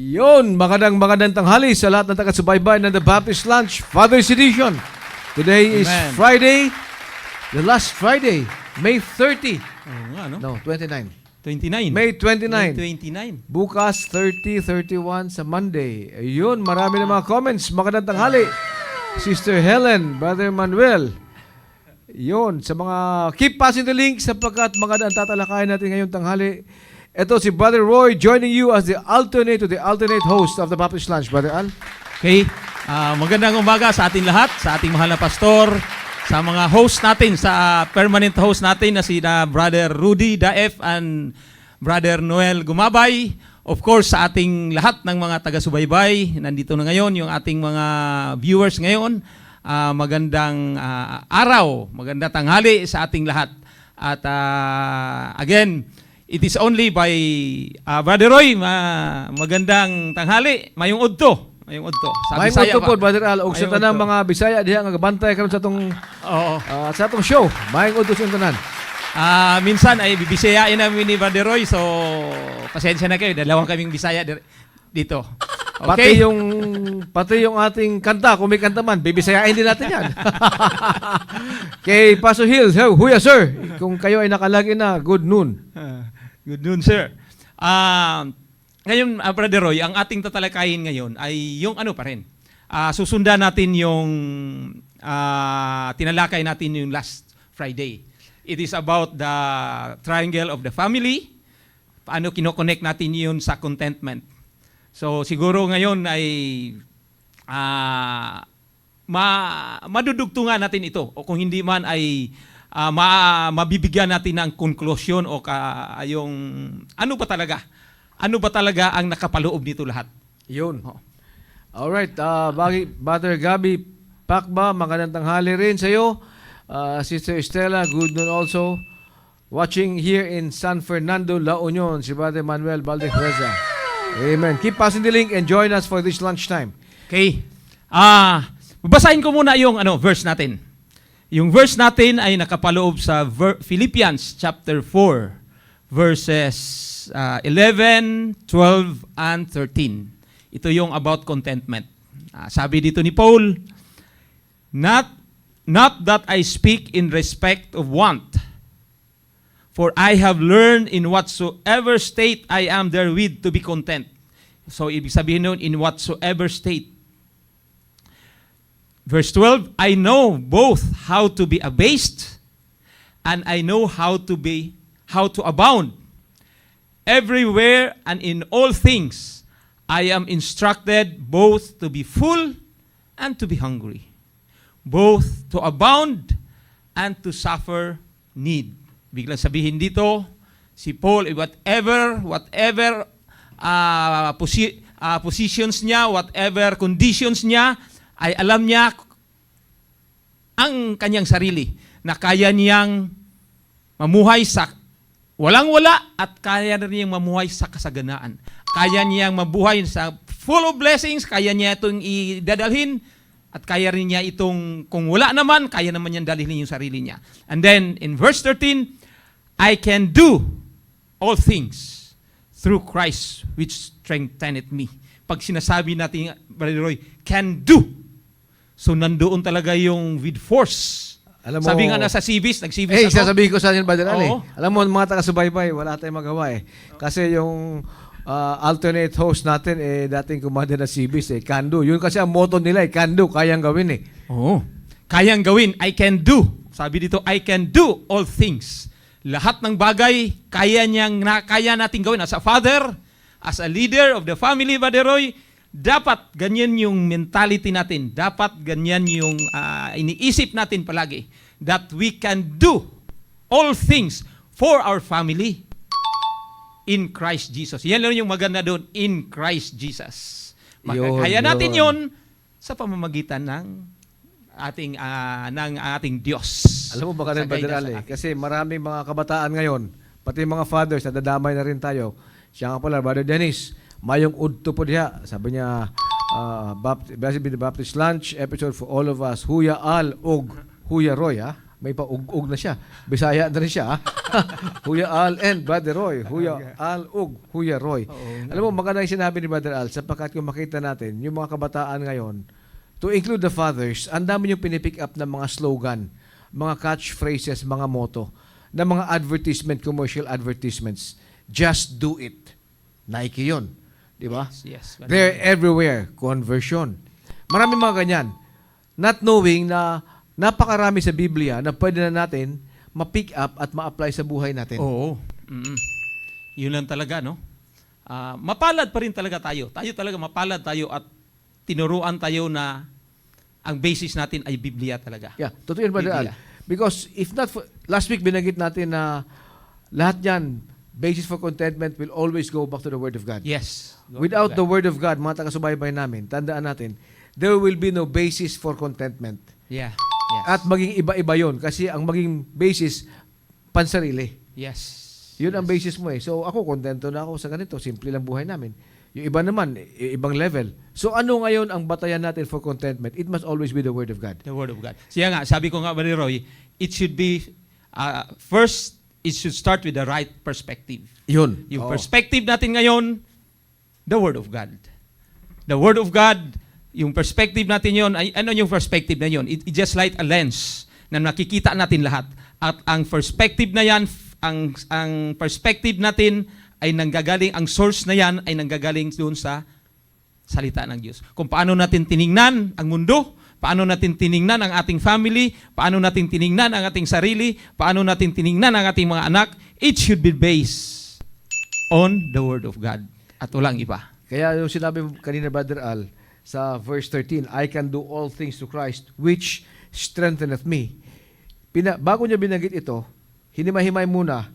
Yun, magandang tanghali sa lahat ng taga-subaybay ng The Baptist Lunch Father's Edition. Today is Amen. Friday, the last Friday, May 30. Oo nga, no? No, 29. 29. May 29. May 29. Bukas 30, 31 sa Monday. Ayun, marami na mga comments. Magandang tanghali. Sister Helen, Brother Manuel. Yun, sa mga keep passing the link sapagkat magandang tatalakayan natin ngayong tanghali. Ito si Brother Roy joining you as the alternate host of the Baptist Lunch. Brother Al. Okay. Magandang umaga sa ating lahat, sa ating mahal na pastor, sa mga host natin, sa permanent host natin na sina Brother Rudy Daef and Brother Noel Gumabay. Of course, sa ating lahat ng mga taga-subaybay, nandito na ngayon yung ating mga viewers ngayon. Magandang araw, magandang tanghali sa ating lahat. At again, it is only by Brother Roy, magandang tanghali, mayong udto. Mayong udto. Sa Mayong Bisaya udto pa. po, Brother Al. Og sa Mayong tanang udto. mga Bisaya diha nga gabantay karon sa atong Oo. sa atong show. Mayong udto sa tanan. Minsan ay bibisayain namin ni Brother Roy, so pasensya na kayo, dalawang kaming Bisaya dito. Okay? Pati yung ating kanta, kung may kanta man, bibisayain din natin yan. Kay Pastor Hills, huya sir, kung kayo ay nakalagi na, good noon. Good noon, sir. Ngayon, Brother Roy, ang ating tatalakayin ngayon ay yung ano pa rin. Susundan natin yung tinalakay natin yung last Friday. It is about the triangle of the family. Paano kinoconnect natin yun sa contentment. So siguro ngayon ay madudugtungan natin ito. O kung hindi man ay mabibigyan natin ng conclusion o yung ano ba talaga ang nakapaloob nito lahat. Yun. Oh. Alright, Brother Gabi Pakba, magandang tanghali rin sa iyo. Sister Estela, good noon also. Watching here in San Fernando, La Union, si Brother Manuel Valdez-Reza. Amen. Keep passing the link and join us for this lunchtime. Okay. Babasahin ko muna yung verse natin. Yung verse natin ay nakapaloob sa Philippians chapter 4 verses 11, 12, and 13. Ito yung about contentment. Sabi dito ni Paul, Not that I speak in respect of want, for I have learned in whatsoever state I am therewith to be content. So, ibig sabihin nun, in whatsoever state. Verse 12, I know both how to be abased and I know how to abound. Everywhere and in all things, I am instructed both to be full and to be hungry, both to abound and to suffer need. Biglang sabihin dito, si Paul, whatever positions niya, whatever conditions niya, ay alam niya ang kanyang sarili na kaya niyang mamuhay sa walang-wala at kaya na niyang mamuhay sa kasaganaan. Kaya niyang mabuhay sa full of blessings, kaya niya itong idadalhin at kaya rin niya itong, kung wala naman, kaya naman niyang dalhin yung sarili niya. And then, in verse 13, I can do all things through Christ which strengtheneth me. Pag sinasabi natin, Brother Roy, can do. So, nandoon talaga yung with force. Alam mo, sabi nga na sa CBIS, nag-CBIS ako. sasabihin ko sa inyo, Brother Ali. Oo. Alam mo, mga taga-subaybay, wala tayong magawa eh. Kasi yung alternate host natin, dating kumanda na CBIS, can do. Yun kasi ang motto nila, can do, kayang gawin eh. Oo. Kayang gawin, I can do. Sabi dito, I can do all things. Lahat ng bagay, kaya natin gawin. As a father, as a leader of the family, Brother Roy, dapat ganyan yung mentality natin. Dapat ganyan yung iniisip natin palagi. That we can do all things for our family in Christ Jesus. Yan lang yung maganda doon, in Christ Jesus. Kaya natin yun sa pamamagitan ng ating Diyos. Alam mo ba ka rin, Brother Ali? Kasi maraming mga kabataan ngayon, pati mga fathers, nadadamay na rin tayo. Siya nga pala, Brother Dennis, mayong udto po diha. Sabi niya, Blessed be the Baptist Lunch, episode for all of us, Huya Al og Huya Roy, ha? May pa-ug-ug na siya. Bisaya na rin siya. Huya Al and Brother Roy. Huya Al ug, Huya Roy. Alam mo, maganda yung sinabi ni Brother Al sapagkat kung makita natin, yung mga kabataan ngayon, to include the fathers, ang dami yung pinipick up ng mga slogan, mga catchphrases, mga motto, na mga advertisement, commercial advertisements. Just do it. Nike yun. Di ba? Yes. They're everywhere. Conversion. Maraming mga ganyan. Not knowing na napakarami sa Biblia na pwede na natin ma-pick up at ma-apply sa buhay natin. Oo. Yun lang talaga, no? Mapalad pa rin talaga tayo. Tayo talaga mapalad tayo at tinuruan tayo na ang basis natin ay Biblia talaga. Yeah, totoo yun, Brother Al. Biblia. Because if not, last week binanggit natin na lahat yan, basis for contentment will always go back to the Word of God. Yes. Without the Word of God, mga taga-subaybay namin, tandaan natin, there will be no basis for contentment. Yeah. Yes. At maging iba-iba yon kasi ang maging basis, pansarili. Yes. Yun ang basis mo eh. So ako, kontento na ako sa ganito. Simple lang buhay namin. Yung iba naman, ibang level. So ano ngayon ang batayan natin for contentment? It must always be the Word of God. The Word of God. Siya nga, sabi ko nga, Brother Roy, it should be, first, it should start with the right perspective. Yun. Yung Oo. perspective natin ngayon, the Word of God. The Word of God, yung perspective natin yon, ay ano yung perspective na yon? It's just like a lens na nakikita natin lahat. At ang perspective na yan, ang perspective natin ay nanggagaling, ang source na yan ay nanggagaling doon sa salita ng Diyos. Kung paano natin tiningnan ang mundo, paano natin tiningnan ang ating family, paano natin tiningnan ang ating sarili, paano natin tiningnan ang ating mga anak, it should be based on the Word of God. At walang iba. Kaya yung sinabi mo kanina, Brother Al, sa verse 13, I can do all things to Christ which strengtheneth me. Bago niya binanggit ito, hinimay-himay muna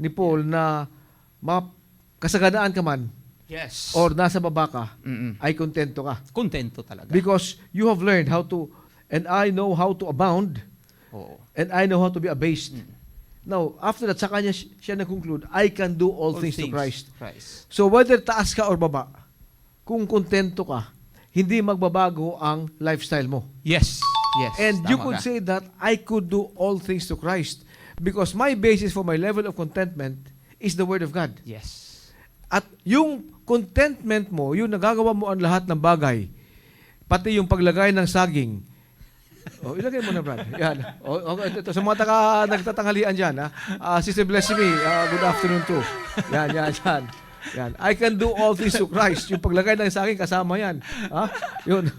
ni Paul na kasaganaan ka man Yes. or nasa baba ka, Mm-mm. ay kontento ka. Kontento talaga. Because you have learned how to, and I know how to abound, Oo. and I know how to be abased. Now, after that, sa kanya siya nag-conclude, I can do all things to Christ. So whether taas ka or baba, kung kontento ka, hindi magbabago ang lifestyle mo. Yes. Yes. And you Tama could ka. say that I could do all things to Christ because my basis for my level of contentment is the Word of God. Yes. At yung contentment mo, yung nagagawa mo ang lahat ng bagay, pati yung paglagay ng saging. Ilagay mo na, Brad. Yan. Ito, sa mga nagtatanghalian dyan, Sister Bless Me, good afternoon too. Yan. Yan. I can do all things to Christ. Yung paglagay ng saging, kasama yan. Yun.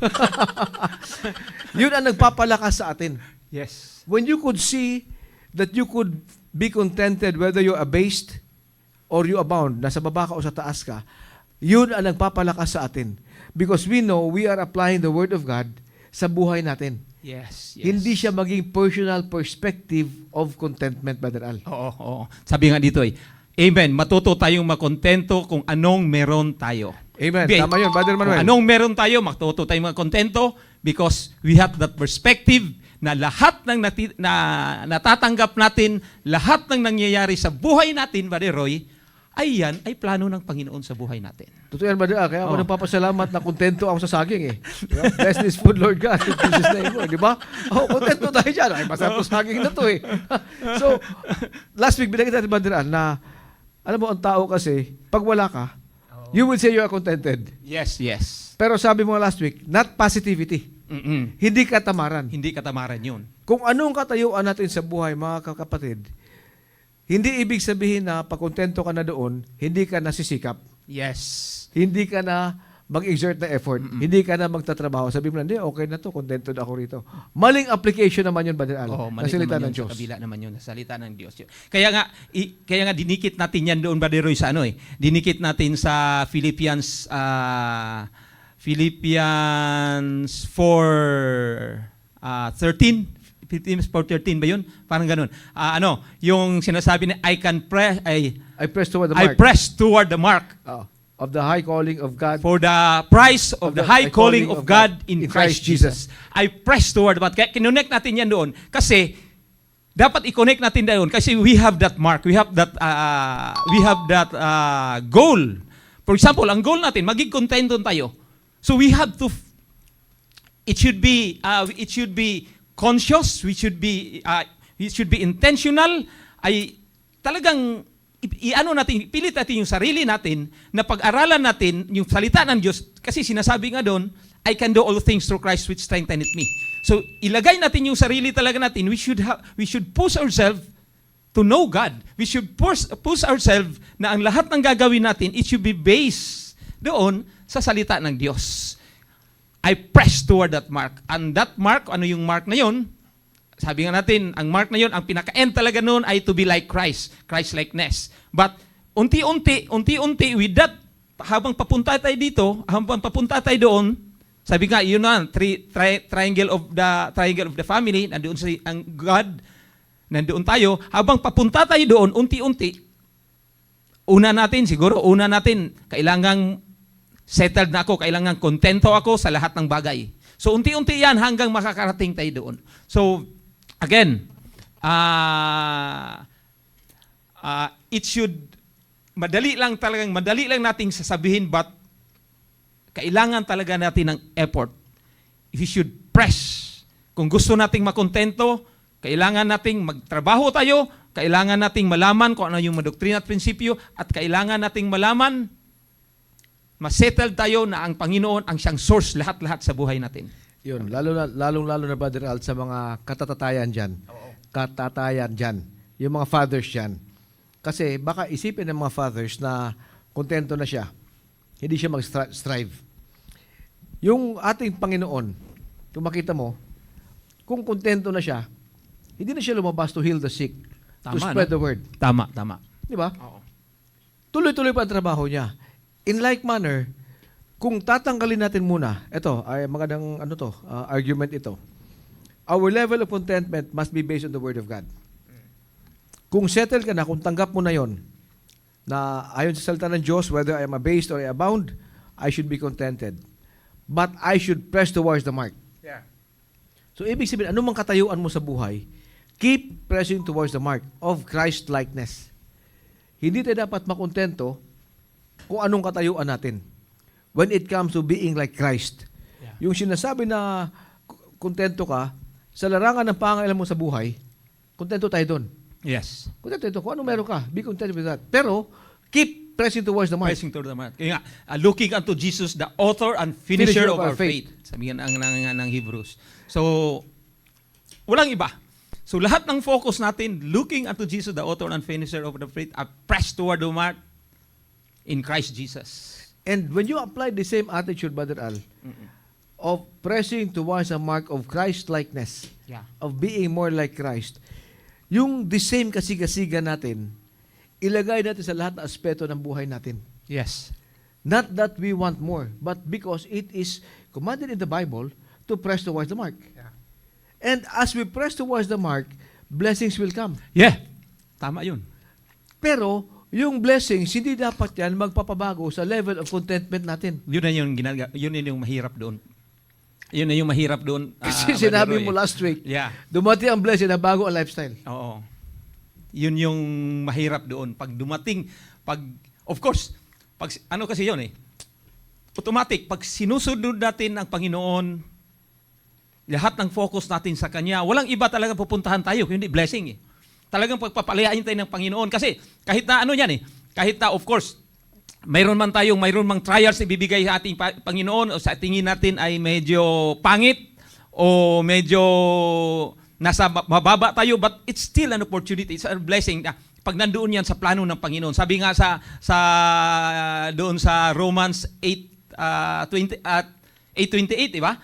Yun ang nagpapalakas sa atin. Yes. When you could see that you could be contented whether you're abased or you abound, nasa baba ka o sa taas ka, yun ang nagpapalakas sa atin. Because we know we are applying the Word of God sa buhay natin. Yes. Hindi siya maging personal perspective of contentment, Brother Al. Oo. Sabi nga dito Amen. Matuto tayong makontento kung anong meron tayo. Amen. Okay. Tama yun, Brother Manuel. Kung anong meron tayo, matuto tayong makontento because we have that perspective na lahat ng natatanggap natin, lahat ng nangyayari sa buhay natin, Brother Roy, ay yan ay plano ng Panginoon sa buhay natin. Totoo yan, Brother Al. Kaya ako Oh. nagpapasalamat na kontento ako sa saging Diba? Bless this food, Lord God. In Jesus' name, Lord. Diba? Kontento tayo dyan. Ay, masarap sa saging na to So, last week, binagay natin, Brother Al, na alam mo, ang tao kasi, pag wala ka, you will say you are contented. Yes. Pero sabi mo last week, not positivity. Mm-mm. Hindi katamaran. Hindi katamaran yun. Kung anong katayuan natin sa buhay, mga kapatid, hindi ibig sabihin na pag kontento ka na doon, hindi ka nasisikap. Yes. Hindi ka na mag-exert na effort. Hindi ka na magtatrabaho. Sabi mo na, hindi, okay na to, kontento na ako rito. Maling application naman yun, Brother Al. Oo, na malit salita naman ng yun, Diyos. sa kabila naman yun, sa salita ng Diyos yun. Kaya nga dinikit natin yan doon, Brother Roy, sa dinikit natin sa Philippians 4:13. Philippians 4:13 ba yun? Parang ganun. Yung sinasabi na I press toward the mark. press toward the mark Of the high calling of God. for the price of the high calling of God in Christ Jesus. I press toward the mark. Kaya kinonect natin yan doon kasi dapat i-connect natin doon kasi we have that mark. We have that goal. For example, ang goal natin, maging contento tayo. So we have to it should be conscious, we should be it should be intentional, ay talagang pilit natin yung sarili natin na pag-aralan natin yung salita ng Diyos kasi sinasabi nga doon, I can do all things through Christ which strengtheneth me. So, ilagay natin yung sarili talaga natin. We should push ourselves to know God. We should push ourselves na ang lahat ng gagawin natin, it should be based doon sa salita ng Diyos. I press toward that mark. And that mark, ano yung mark na yun? Sabi nga natin, ang mark na yun, ang pinaka-end talaga noon ay to be like Christ, Christ-likeness. But unti-unti, with that, habang papunta tayo dito, habang papunta tayo doon, sabi nga, yun na, triangle of the family, nandoon sa ang God, nandoon tayo, habang papunta tayo doon, unti-unti, una natin, kailangang settled na ako, kailangan kontento ako sa lahat ng bagay. So, unti-unti yan hanggang makakarating tayo doon. So, again, it should, madali lang nating sasabihin, but kailangan talaga natin ng effort. We should press. Kung gusto nating makontento, kailangan nating magtrabaho tayo, kailangan nating malaman kung ano yung madoktrina at prinsipyo, at kailangan nating malaman, masettle tayo na ang Panginoon ang siyang source lahat-lahat sa buhay natin. Yun, lalong-lalo na Brother Al sa mga katatatayan dyan. Katatayan dyan. Yung mga fathers dyan. Kasi baka isipin ng mga fathers na kontento na siya. Hindi siya mag-strive. Yung ating Panginoon, kung makita mo, kung kontento na siya, hindi na siya lumabas to heal the sick, to spread the word. Tama. Di ba? Oo. Tuloy-tuloy pa ang trabaho niya. In like manner, kung tatanggalin natin muna, ito, ay magandang argument ito. Our level of contentment must be based on the Word of God. Kung settle ka na, kung tanggap mo na yon, na ayon sa salita ng Diyos, whether I am abased or I abound, I should be contented. But I should press towards the mark. Yeah. So, ibig sabihin, anumang katayuan mo sa buhay, keep pressing towards the mark of Christ-likeness. Hindi tayo dapat makontento kung anong katayuan natin when it comes to being like Christ. Yeah. Yung sinasabi na kontento ka, sa larangan ng pangailan mo sa buhay, kontento tayo doon. Yes. Kontento ito. Kung ano meron ka, be content with that. Pero, keep pressing towards the mark. Pressing toward the mark. Kaya nga, looking unto Jesus, the author and finisher of our faith. Sabi nga ng Hebrews. So, walang iba. So, lahat ng focus natin, looking unto Jesus, the author and finisher of the faith, press toward the mark in Christ Jesus. And when you apply the same attitude, Brother Al, of pressing towards the mark of Christ-likeness, of being more like Christ, yung the same kasigasiga natin, ilagay natin sa lahat ng aspeto ng buhay natin. Yes. Not that we want more, but because it is commanded in the Bible to press towards the mark. Yeah. And as we press towards the mark, blessings will come. Yeah. Tama yun. Pero, yung blessings, hindi dapat yan magpapabago sa level of contentment natin. Yun na yung mahirap doon. Yun na yung mahirap doon. Kasi sinabi mo last week, yeah. dumating ang blessing na bago ang lifestyle. Oo. Yun yung mahirap doon. Pag dumating, of course, ano kasi yun automatic, pag sinusunod natin ang Panginoon, lahat ng focus natin sa Kanya, walang iba talaga pupuntahan tayo, kundi blessing Talagang pagpapalayain tayo ng Panginoon. Kasi kahit na kahit na of course, mayroon mang trials na ibibigay sa ating Panginoon o sa tingin natin ay medyo pangit o medyo nasa mababa tayo, but it's still an opportunity, it's a blessing. Pag nandoon yan sa plano ng Panginoon. Sabi nga doon sa Romans 8:28, di ba?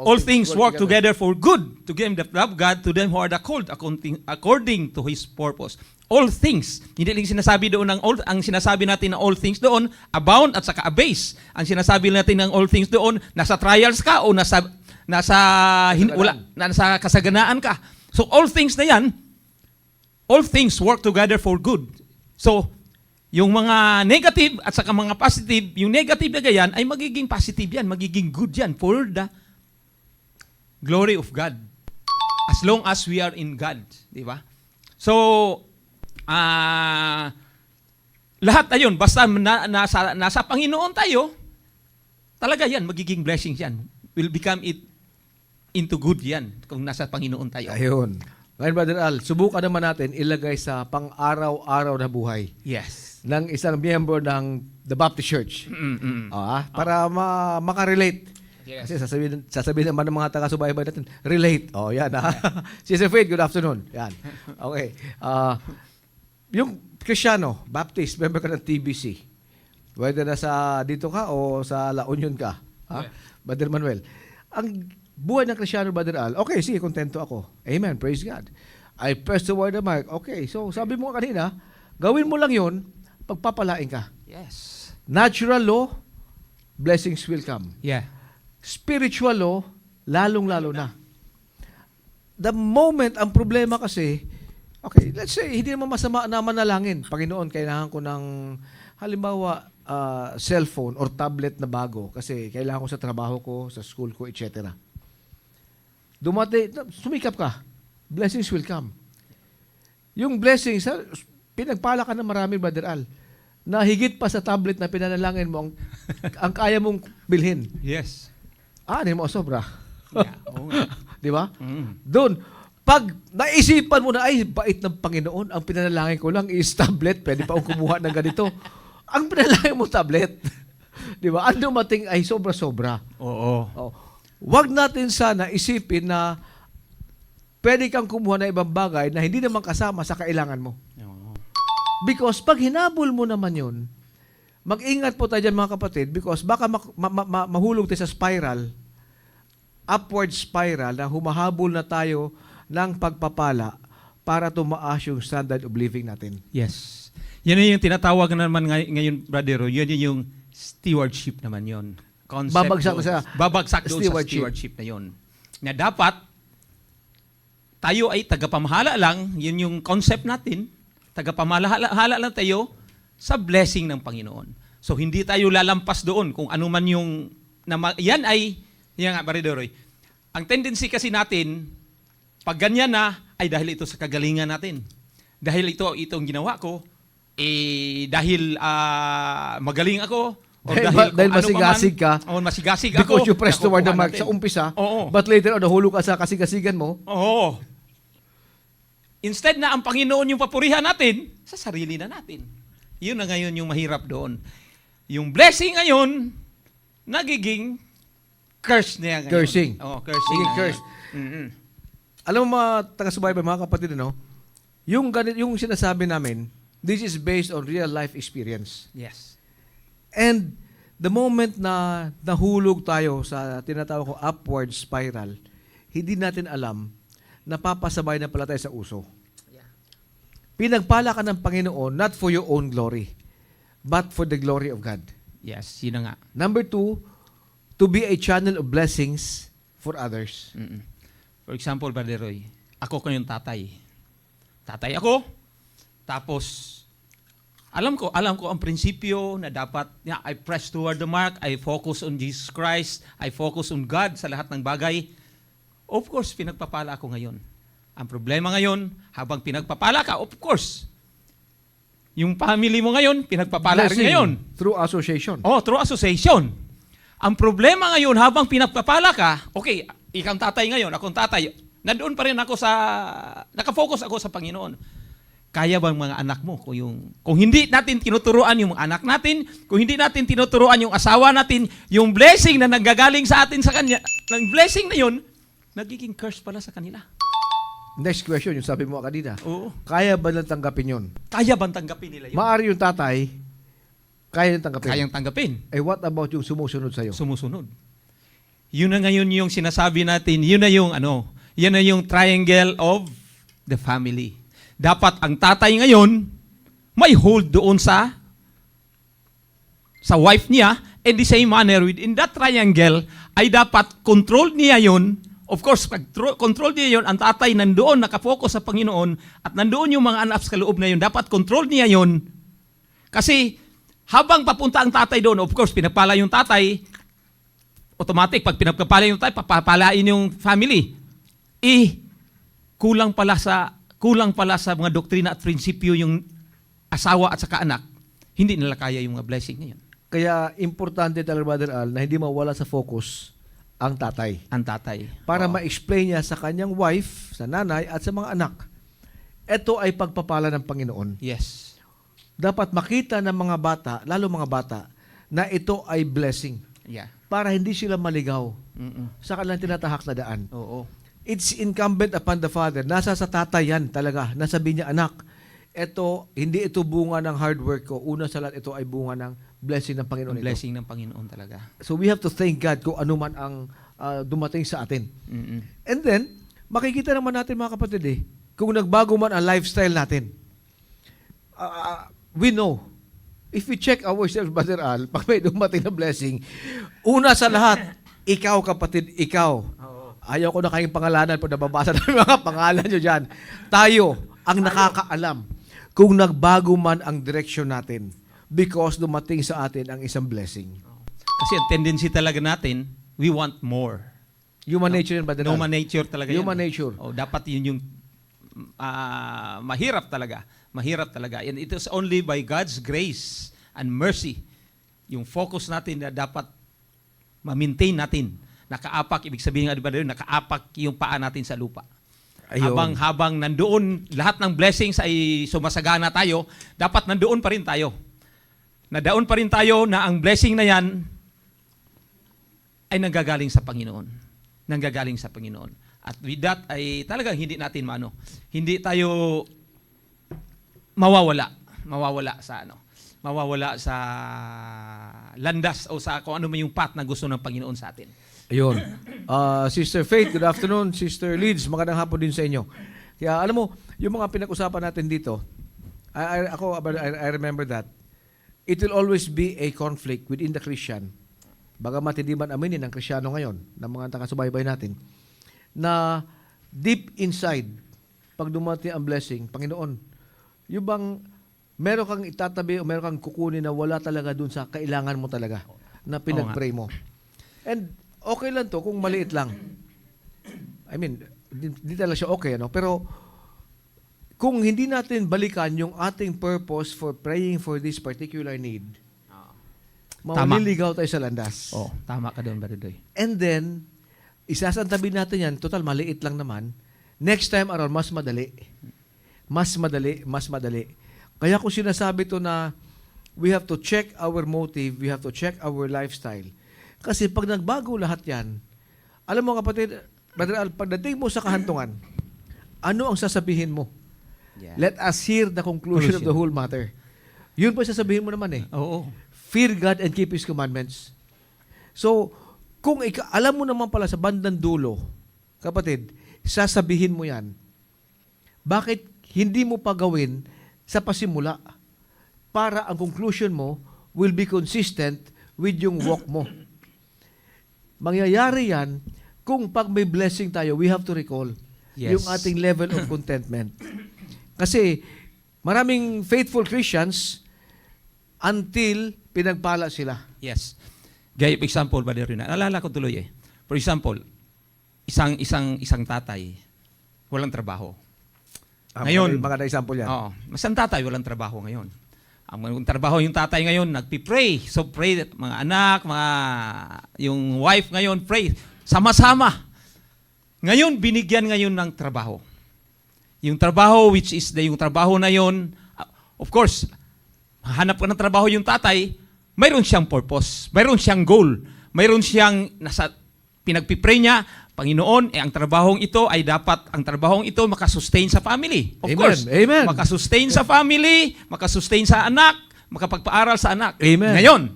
All things work together for good to them that love God, to them who are called according to His purpose. All things. Hindi lang sinasabi doon ang sinasabi natin na all things doon, abound at saka abase. Ang sinasabi natin ng all things doon, nasa trials ka o nasa kasaganaan ka. So all things na yan, all things work together for good. So, yung mga negative at saka mga positive, yung negative na ganyan ay magiging positive yan, magiging good yan for the glory of God. As long as we are in God. Di ba? So, lahat na yun, basta nasa Panginoon tayo, talaga yan, magiging blessings yan. Will become it into good yan kung nasa Panginoon tayo. Ayun. Ngayon, Brother Al, subukan naman natin ilagay sa pang-araw-araw na buhay Yes. ng isang miyembro ng The Baptist Church. Para makarelate. Yes. Kasi sasabihin naman ng mga taga-subaybay natin, relate. Yan. Sister Faith, good afternoon. Yan. Okay. Yung Kristiyano, Baptist, member ka ng TBC. Whether nasa dito ka o sa La Union ka. Yeah. Brother Manuel. Ang buhay ng Kristiyano, Brother Al, okay, sige, kontento ako. Amen, praise God. I press toward the mark. Okay, so sabi mo kanina, gawin mo lang yun, pagpapalain ka. Yes. Natural law, blessings will come. Yeah. Spiritual law, lalong-lalo na. The moment, ang problema kasi, okay, let's say, hindi naman masama na manalangin. Panginoon, kailangan ko ng, halimbawa, cellphone or tablet na bago kasi kailangan ko sa trabaho ko, sa school ko, etc. Sumikap ka, blessings will come. Yung blessings, pinagpala ka ng marami, Brother Al, na higit pa sa tablet na pinanalangin mo, ang kaya mong bilhin. Yes. Hindi mo sobra. Yeah. Oo nga. Di ba? Mm. Doon, pag naisipan mo na, ay, bait ng Panginoon, ang pinanalangin ko lang is tablet, pwede pa akong kumuha ng ganito. Ang pinanalangin mo tablet. Di ba? Ang dumating ay sobra-sobra. Oo. Huwag natin sana isipin na pwede kang kumuha ng ibang bagay na hindi naman kasama sa kailangan mo. Oo. Because pag hinabol mo naman yun, mag-ingat po tayo dyan mga kapatid because baka mahulog tayo sa spiral, upward spiral na humahabol na tayo ng pagpapala para tumaas yung standard of living natin. Yes. Yan yung tinatawag naman ngayon, Brother Roy. Yan yung stewardship naman yon. Concept Babagsak doon. sa Babagsak doon sa stewardship. stewardship na yon. Na dapat, tayo ay tagapamahala lang, yun yung concept natin, tagapamahala lang tayo sa blessing ng Panginoon. So, hindi tayo lalampas doon kung ano man yung, yan nga, Brother Roy, ang tendency kasi natin, pag ganyan na, ay dahil ito sa kagalingan natin. Dahil itong ginawa ko, dahil magaling ako, o dahil masigasig ka, masigasig because ako, you press toward the nakukuha mark natin. sa umpisa, Oo. but later on, nahulog ka sa kasigasigan mo, Oo. Instead na ang Panginoon yung papurihan natin, sa sarili na natin. Yun na ngayon yung mahirap doon. Yung blessing ngayon, nagiging curse niya ngayon. Cursing. Oo, cursing. Naging na curse. ngayon. Mm-mm. Alam mo mga taga-subaybay, mga kapatid, yung sinasabi namin, this is based on real life experience. Yes. And the moment na nahulog tayo sa tinatawag ko upward spiral, hindi natin alam na papasabay na pala tayo sa uso. Pinagpala ka ng Panginoon not for your own glory, but for the glory of God. Yes, yun na nga. Number 2, to be a channel of blessings for others. Mm-mm. For example, Brother Roy, ako kayong tatay. Tatay ako, tapos alam ko ang prinsipyo na dapat I press toward the mark, I focus on Jesus Christ, I focus on God sa lahat ng bagay. Of course, pinagpapala ako ngayon. Ang problema ngayon, habang pinagpapala ka, of course, yung family mo ngayon, pinagpapala rin ngayon. Through association. Through association. Ang problema ngayon, habang pinagpapala ka, okay, ikaw tatay ngayon, akong tatay, nandoon pa rin ako nakafocus ako sa Panginoon. Kaya bang mga anak mo kung hindi natin tinuturuan yung mga anak natin, kung hindi natin tinuturuan yung asawa natin, yung blessing na nanggagaling sa atin sa kanya, ng blessing na yun, nagiging curse pala sa kanila. Next question, yung sabi mo kanina. Oo. Kaya ba lang tanggapin yun? Kaya bang tanggapin nila yun? Maari yung tatay, kaya nang tanggapin. Kayang tanggapin. What about yung sumusunod sa'yo? Sumusunod. Yun na ngayon yung sinasabi natin, yun na yung triangle of the family. Dapat ang tatay ngayon may hold doon sa wife niya, and the same manner within that triangle ay dapat control niya yun. Of course, pag control niya yun, ang tatay nandoon nakafocus sa Panginoon at nandoon yung mga anak sa loob na yun, dapat control niya yun. Kasi habang papunta ang tatay doon, of course, pinagpala yung tatay, automatic, pag pinagpapala yung tatay, papapalain yung family. Kulang pala sa mga doktrina at prinsipyo yung asawa at saka anak, hindi nila kaya yung mga blessing na yun. Kaya importante talaga, Brother Al, na hindi mawala sa focus ang tatay. Ang tatay. Para Oo. ma-explain niya sa kanyang wife, sa nanay, at sa mga anak. Ito ay pagpapala ng Panginoon. Yes. Dapat makita ng mga bata, lalo mga bata, na ito ay blessing. Yeah. Para hindi sila maligaw Mm-mm. sa kanilang tinatahak na daan. Oo. It's incumbent upon the father. Nasa sa tatay yan talaga. Nasabi niya, anak, hindi ito bunga ng hard work ko. Una sa lahat, ito ay bunga ng blessing ng Panginoon. Ang blessing ng Panginoon talaga. So we have to thank God kung ano man ang dumating sa atin. Mm-mm. And then, makikita naman natin mga kapatid kung nagbago man ang lifestyle natin. We know, if we check ourselves, Brother Al, pag may dumating na blessing, una sa lahat, ikaw kapatid, ikaw. Ayaw ko na kayong pangalanan pag nababasa namin mga pangalan nyo dyan. Tayo ang nakakaalam kung nagbago man ang direksyon natin because dumating sa atin ang isang blessing. Kasi ang tendency talaga natin, we want more. Human nature yan, Brother Al. Human nature talaga Human yan. nature. Oh, dapat yun yung mahirap talaga. Mahirap talaga. And it is only by God's grace and mercy yung focus natin na dapat ma-maintain natin. Nakaapak, ibig sabihin nga, diba, nakaapak yung paa natin sa lupa. Ayun. Habang nandoon, lahat ng blessings ay sumasagana tayo, dapat nandoon pa rin tayo. Nadaon pa rin tayo na ang blessing na yan ay nanggagaling sa Panginoon. Nanggagaling sa Panginoon. At with that, ay talagang hindi natin hindi tayo mawawala sa landas o sa kung ano man yung path na gusto ng Panginoon sa atin. Ayun. Sister Faith, good afternoon. Sister Leeds, magandang hapon din sa inyo. Kaya alam mo, yung mga pinag-usapan natin dito, I remember that. It will always be a conflict within the Christian. Bagamat hindi man aminin ng Kristiyano ngayon, ng mga takasubaybay natin, na deep inside, pag dumating ang blessing, Panginoon, yung bang meron kang itatabi o meron kang kukunin na wala talaga dun sa kailangan mo talaga na pinag-pray mo. And okay lang to kung maliit lang. I mean, hindi talaga siya okay, pero kung hindi natin balikan yung ating purpose for praying for this particular need, mawaliligaw tayo sa landas. Oh, tama ka doon, Baridoy. And then, isasantabi natin yan, total maliit lang naman. Next time around, mas madali. Mas madali. Kaya kung sinasabi to na we have to check our motive, we have to check our lifestyle. Kasi pag nagbago lahat yan, alam mo kapatid, Brother Al, pagdating mo sa kahantungan, ano ang sasabihin mo? Yeah. Let us hear the conclusion of the whole matter. Yun po sasabihin mo naman Oo. Fear God and keep His commandments. So, kung alam mo naman pala sa bandang dulo, kapatid, sasabihin mo yan, bakit hindi mo pa gawin sa pasimula para ang conclusion mo will be consistent with yung walk mo? Mangyayari yan kung pag may blessing tayo, we have to recall yung ating level of contentment. Kasi maraming faithful Christians until pinagpala sila. Yes. Gaya example ba rin? Naalala ko tuloy For example, isang tatay walang trabaho. Ngayon, maganda example yan. Oo. Isang tatay walang trabaho ngayon. Ang trabaho yung tatay ngayon, nagpi-pray. So pray mga anak, yung wife ngayon, pray. Sama-sama. Ngayon, binigyan ngayon ng trabaho. Yung trabaho, which is yung trabaho na yun, of course, hanap ka ng trabaho yung tatay, mayroon siyang purpose, mayroon siyang goal, mayroon siyang pinagpipray niya, Panginoon, ang trabahong ito ay dapat, ang trabahong ito makasustain sa family. Of course. Amen. Makasustain sa family, makasustain sa anak, makapagpaaral sa anak. Amen. Ngayon,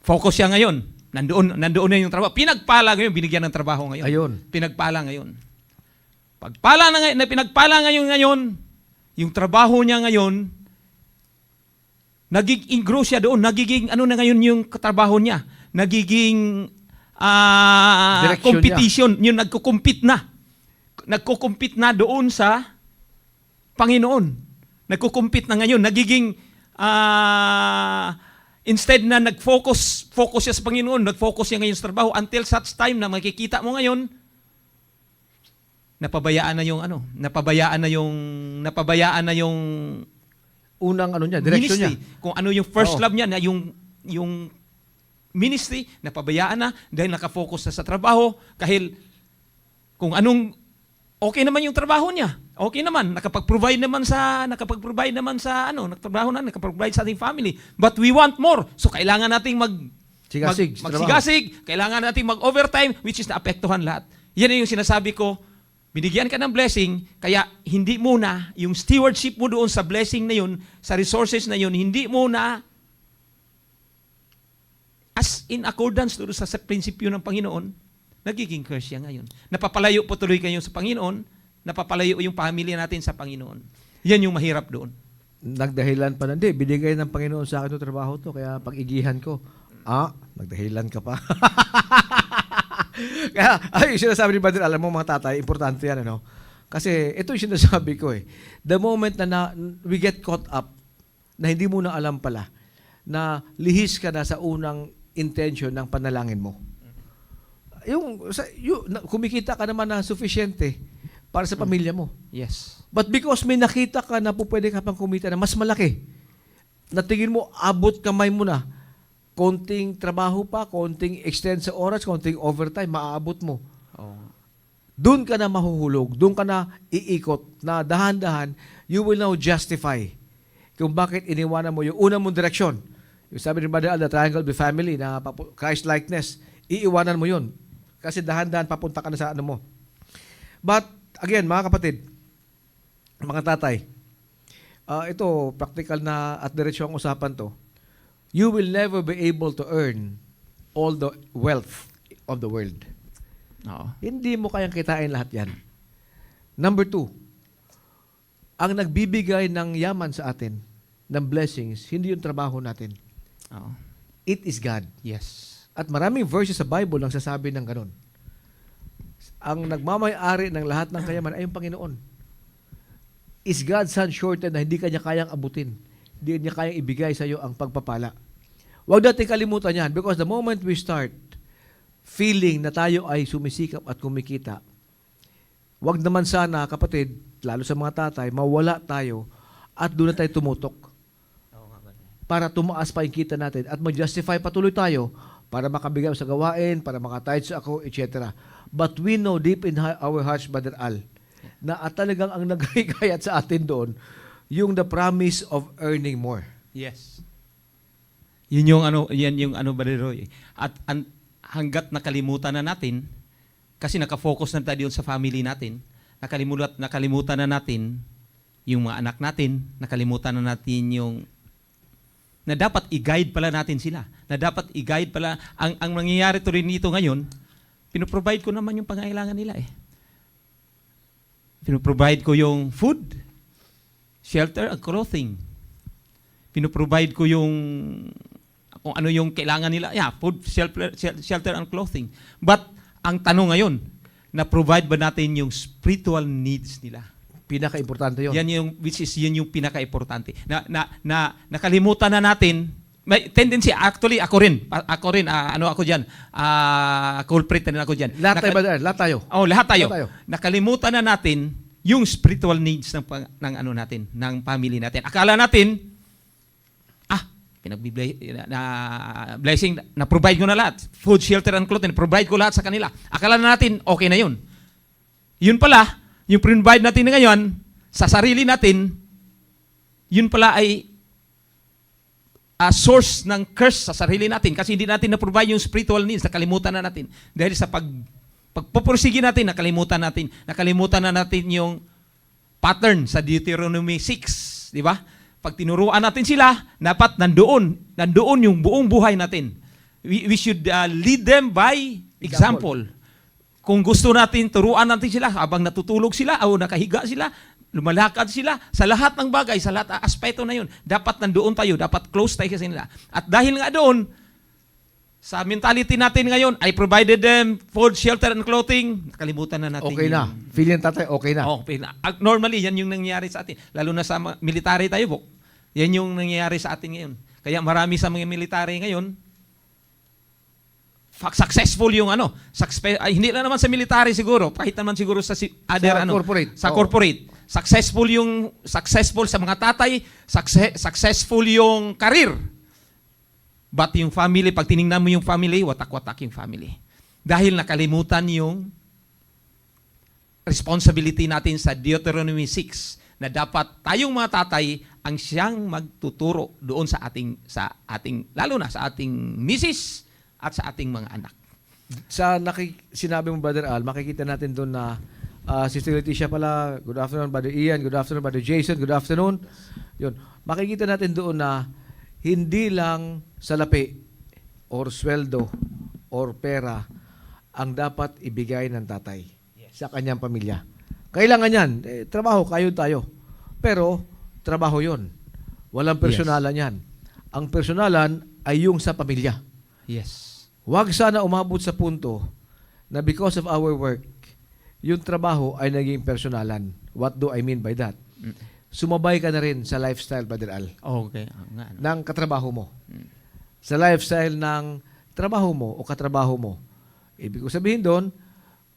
focus siya ngayon. Nandoon na yung trabaho. Pinagpala ngayon, binigyan ng trabaho ngayon. Ayun. Pinagpala ngayon. Pinagpala ngayon, yung trabaho niya ngayon, nagiging grow siya doon, nagiging ano na ngayon yung trabaho niya, nagiging competition, yung nagko-compete na doon sa Panginoon. Nagko-compete na ngayon, nagiging instead na focus siya sa Panginoon, nag-focus siya ngayon sa trabaho until such time na makikita mo ngayon napabayaan na yung unang direksyon niya. Kung ano yung first love niya na yung ministry, napabayaan na dahil nakafocus na sa trabaho, kahil kung anong okay naman yung trabaho niya. Okay naman, nakapag-provide naman sa nakapag-provide sa ating family. But we want more. So kailangan nating magsigasig, kailangan nating mag-overtime, which is naapektuhan lahat. Yan yung sinasabi ko, binigyan ka ng blessing, kaya hindi muna yung stewardship mo doon sa blessing na yun, sa resources na yun, hindi muna as in accordance doon sa prinsipyo ng Panginoon, nagiging curse siya ngayon. Napapalayo po tuloy kayo sa Panginoon, napapalayo yung pamilya natin sa Panginoon. Yan yung mahirap doon. Nagdahilan pa na, hindi, binigay ng Panginoon sa akin yung trabaho to, kaya pag-igihan ko, nagdahilan ka pa. Kaya, yung sinasabi ni Brother, alam mo mga tatay, importante yan, ano? Kasi ito yung sinasabi ko the moment na we get caught up, na hindi mo na alam pala, na lihis ka na sa unang intention ng panalangin mo. Kumikita ka naman na sufficiente para sa pamilya mo. Yes. But because may nakita ka na po pwede ka pang kumita na mas malaki, na tingin mo, abot kamay mo na, konting trabaho pa, konting extend sa oras, konting overtime, maaabot mo. Oh. Doon ka na mahuhulog, doon ka na iikot, na dahan-dahan, you will now justify kung bakit iniwanan mo yung unang mong direksyon. Yung sabi ni Brother Al, the triangle of the family, na Christ-likeness, iiwanan mo yun. Kasi dahan-dahan papunta ka na sa ano mo. But, again, mga kapatid, mga tatay, ito, practical na at diretsyo ang usapan to. You will never be able to earn all the wealth of the world. Oo. Hindi mo kayang kitain lahat yan. Number 2, ang nagbibigay ng yaman sa atin, ng blessings, hindi yung trabaho natin. Oo. It is God. Yes. At maraming verses sa Bible ang sasabi ng ganun. Ang nagmamay-ari ng lahat ng kayaman ay yung Panginoon. Is God's hand shortened na hindi kanya kayang abutin? Hindi niya kayang ibigay sa iyo ang pagpapala. Huwag natin kalimutan yan because the moment we start feeling na tayo ay sumisikap at kumikita, huwag naman sana, kapatid, lalo sa mga tatay, mawala tayo at doon na tayo tumutok para tumaas pa yung kita natin at mag-justify patuloy tayo para makabigay sa gawain, para makatayad sa ako, etc. But we know deep in our hearts, Brother Al, na at talagang ang nagkayat sa atin doon, yung the promise of earning more. Yes. Yan yung ano Brother Roy. At hanggat nakalimutan na natin, kasi nakafocus na tayo sa family natin, nakalimutan na natin yung mga anak natin, nakalimutan na natin yung na dapat i-guide pala natin sila. Na dapat i-guide pala. Ang nangyayari to rin nito ngayon, pinoprovide ko naman yung pangailangan nila Pinoprovide ko yung food, shelter, and clothing. Pinoprovide ko yung kung ano yung kailangan nila. Yeah, food, shelter, and clothing. But ang tanong ngayon, na-provide ba natin yung spiritual needs nila? Pinaka-importante yun. Yun yung pinaka-importante. Nakalimutan na natin, may tendency, actually, ako rin, ako dyan, culprit na rin ako dyan. Lahat tayo. Lahat tayo. Nakalimutan na natin yung spiritual needs ng natin, ng family natin. Akala natin, blessing, na-provide ko na lahat. Food, shelter, and clothing, provide ko lahat sa kanila. Akala natin, okay na yun. Yun pala, yung provide natin ngayon, sa sarili natin, yun pala ay source ng curse sa sarili natin kasi hindi natin na-provide yung spiritual needs, nakalimutan na natin. Dahil sa pagpupursige natin, nakalimutan na natin yung pattern sa Deuteronomy 6, di ba? Pag tinuruan natin sila, dapat nandoon yung buong buhay natin. We should lead them by example. Kung gusto natin, turuan natin sila habang natutulog sila o nakahiga sila, lumalakad sila sa lahat ng bagay, sa lahat ng aspeto na yun. Dapat nandoon tayo, dapat close tayo sa nila. At dahil nga doon, sa mentality natin ngayon, I provided them food, shelter, and clothing. Nakalimutan na natin. Okay na. Feeling tatay, okay na. Okay na. Normally, yan yung nangyayari sa atin. Lalo na sa military tayo, Bok. Yan yung nangyayari sa atin ngayon. Kaya marami sa mga military ngayon, successful yung hindi lang naman sa military siguro, kahit naman siguro sa other corporate. Sa corporate. Successful sa mga tatay, successful yung career. But yung family, pag tinignan mo yung family, watak-watak yung family. Dahil nakalimutan yung responsibility natin sa Deuteronomy 6 na dapat tayong mga tatay ang siyang magtuturo doon sa ating lalo na sa ating misis at sa ating mga anak. Sinabi mo, Brother Al, makikita natin doon na Sister Leticia pala, good afternoon, Brother Ian, good afternoon, Brother Jason, good afternoon. Yun. Makikita natin doon na hindi lang salapi or sweldo or pera ang dapat ibigay ng tatay sa kanyang pamilya. Kailangan yan. Trabaho, kayod tayo. Pero, trabaho yon. Walang personalan yan. Ang personalan ay yung sa pamilya. Yes. Huwag sana umabot sa punto na because of our work, yung trabaho ay naging personalan. What do I mean by that? Sumabay ka na rin sa lifestyle, Brother Al, Okay. ng katrabaho mo. Sa lifestyle ng trabaho mo o katrabaho mo. Ibig ko sabihin doon,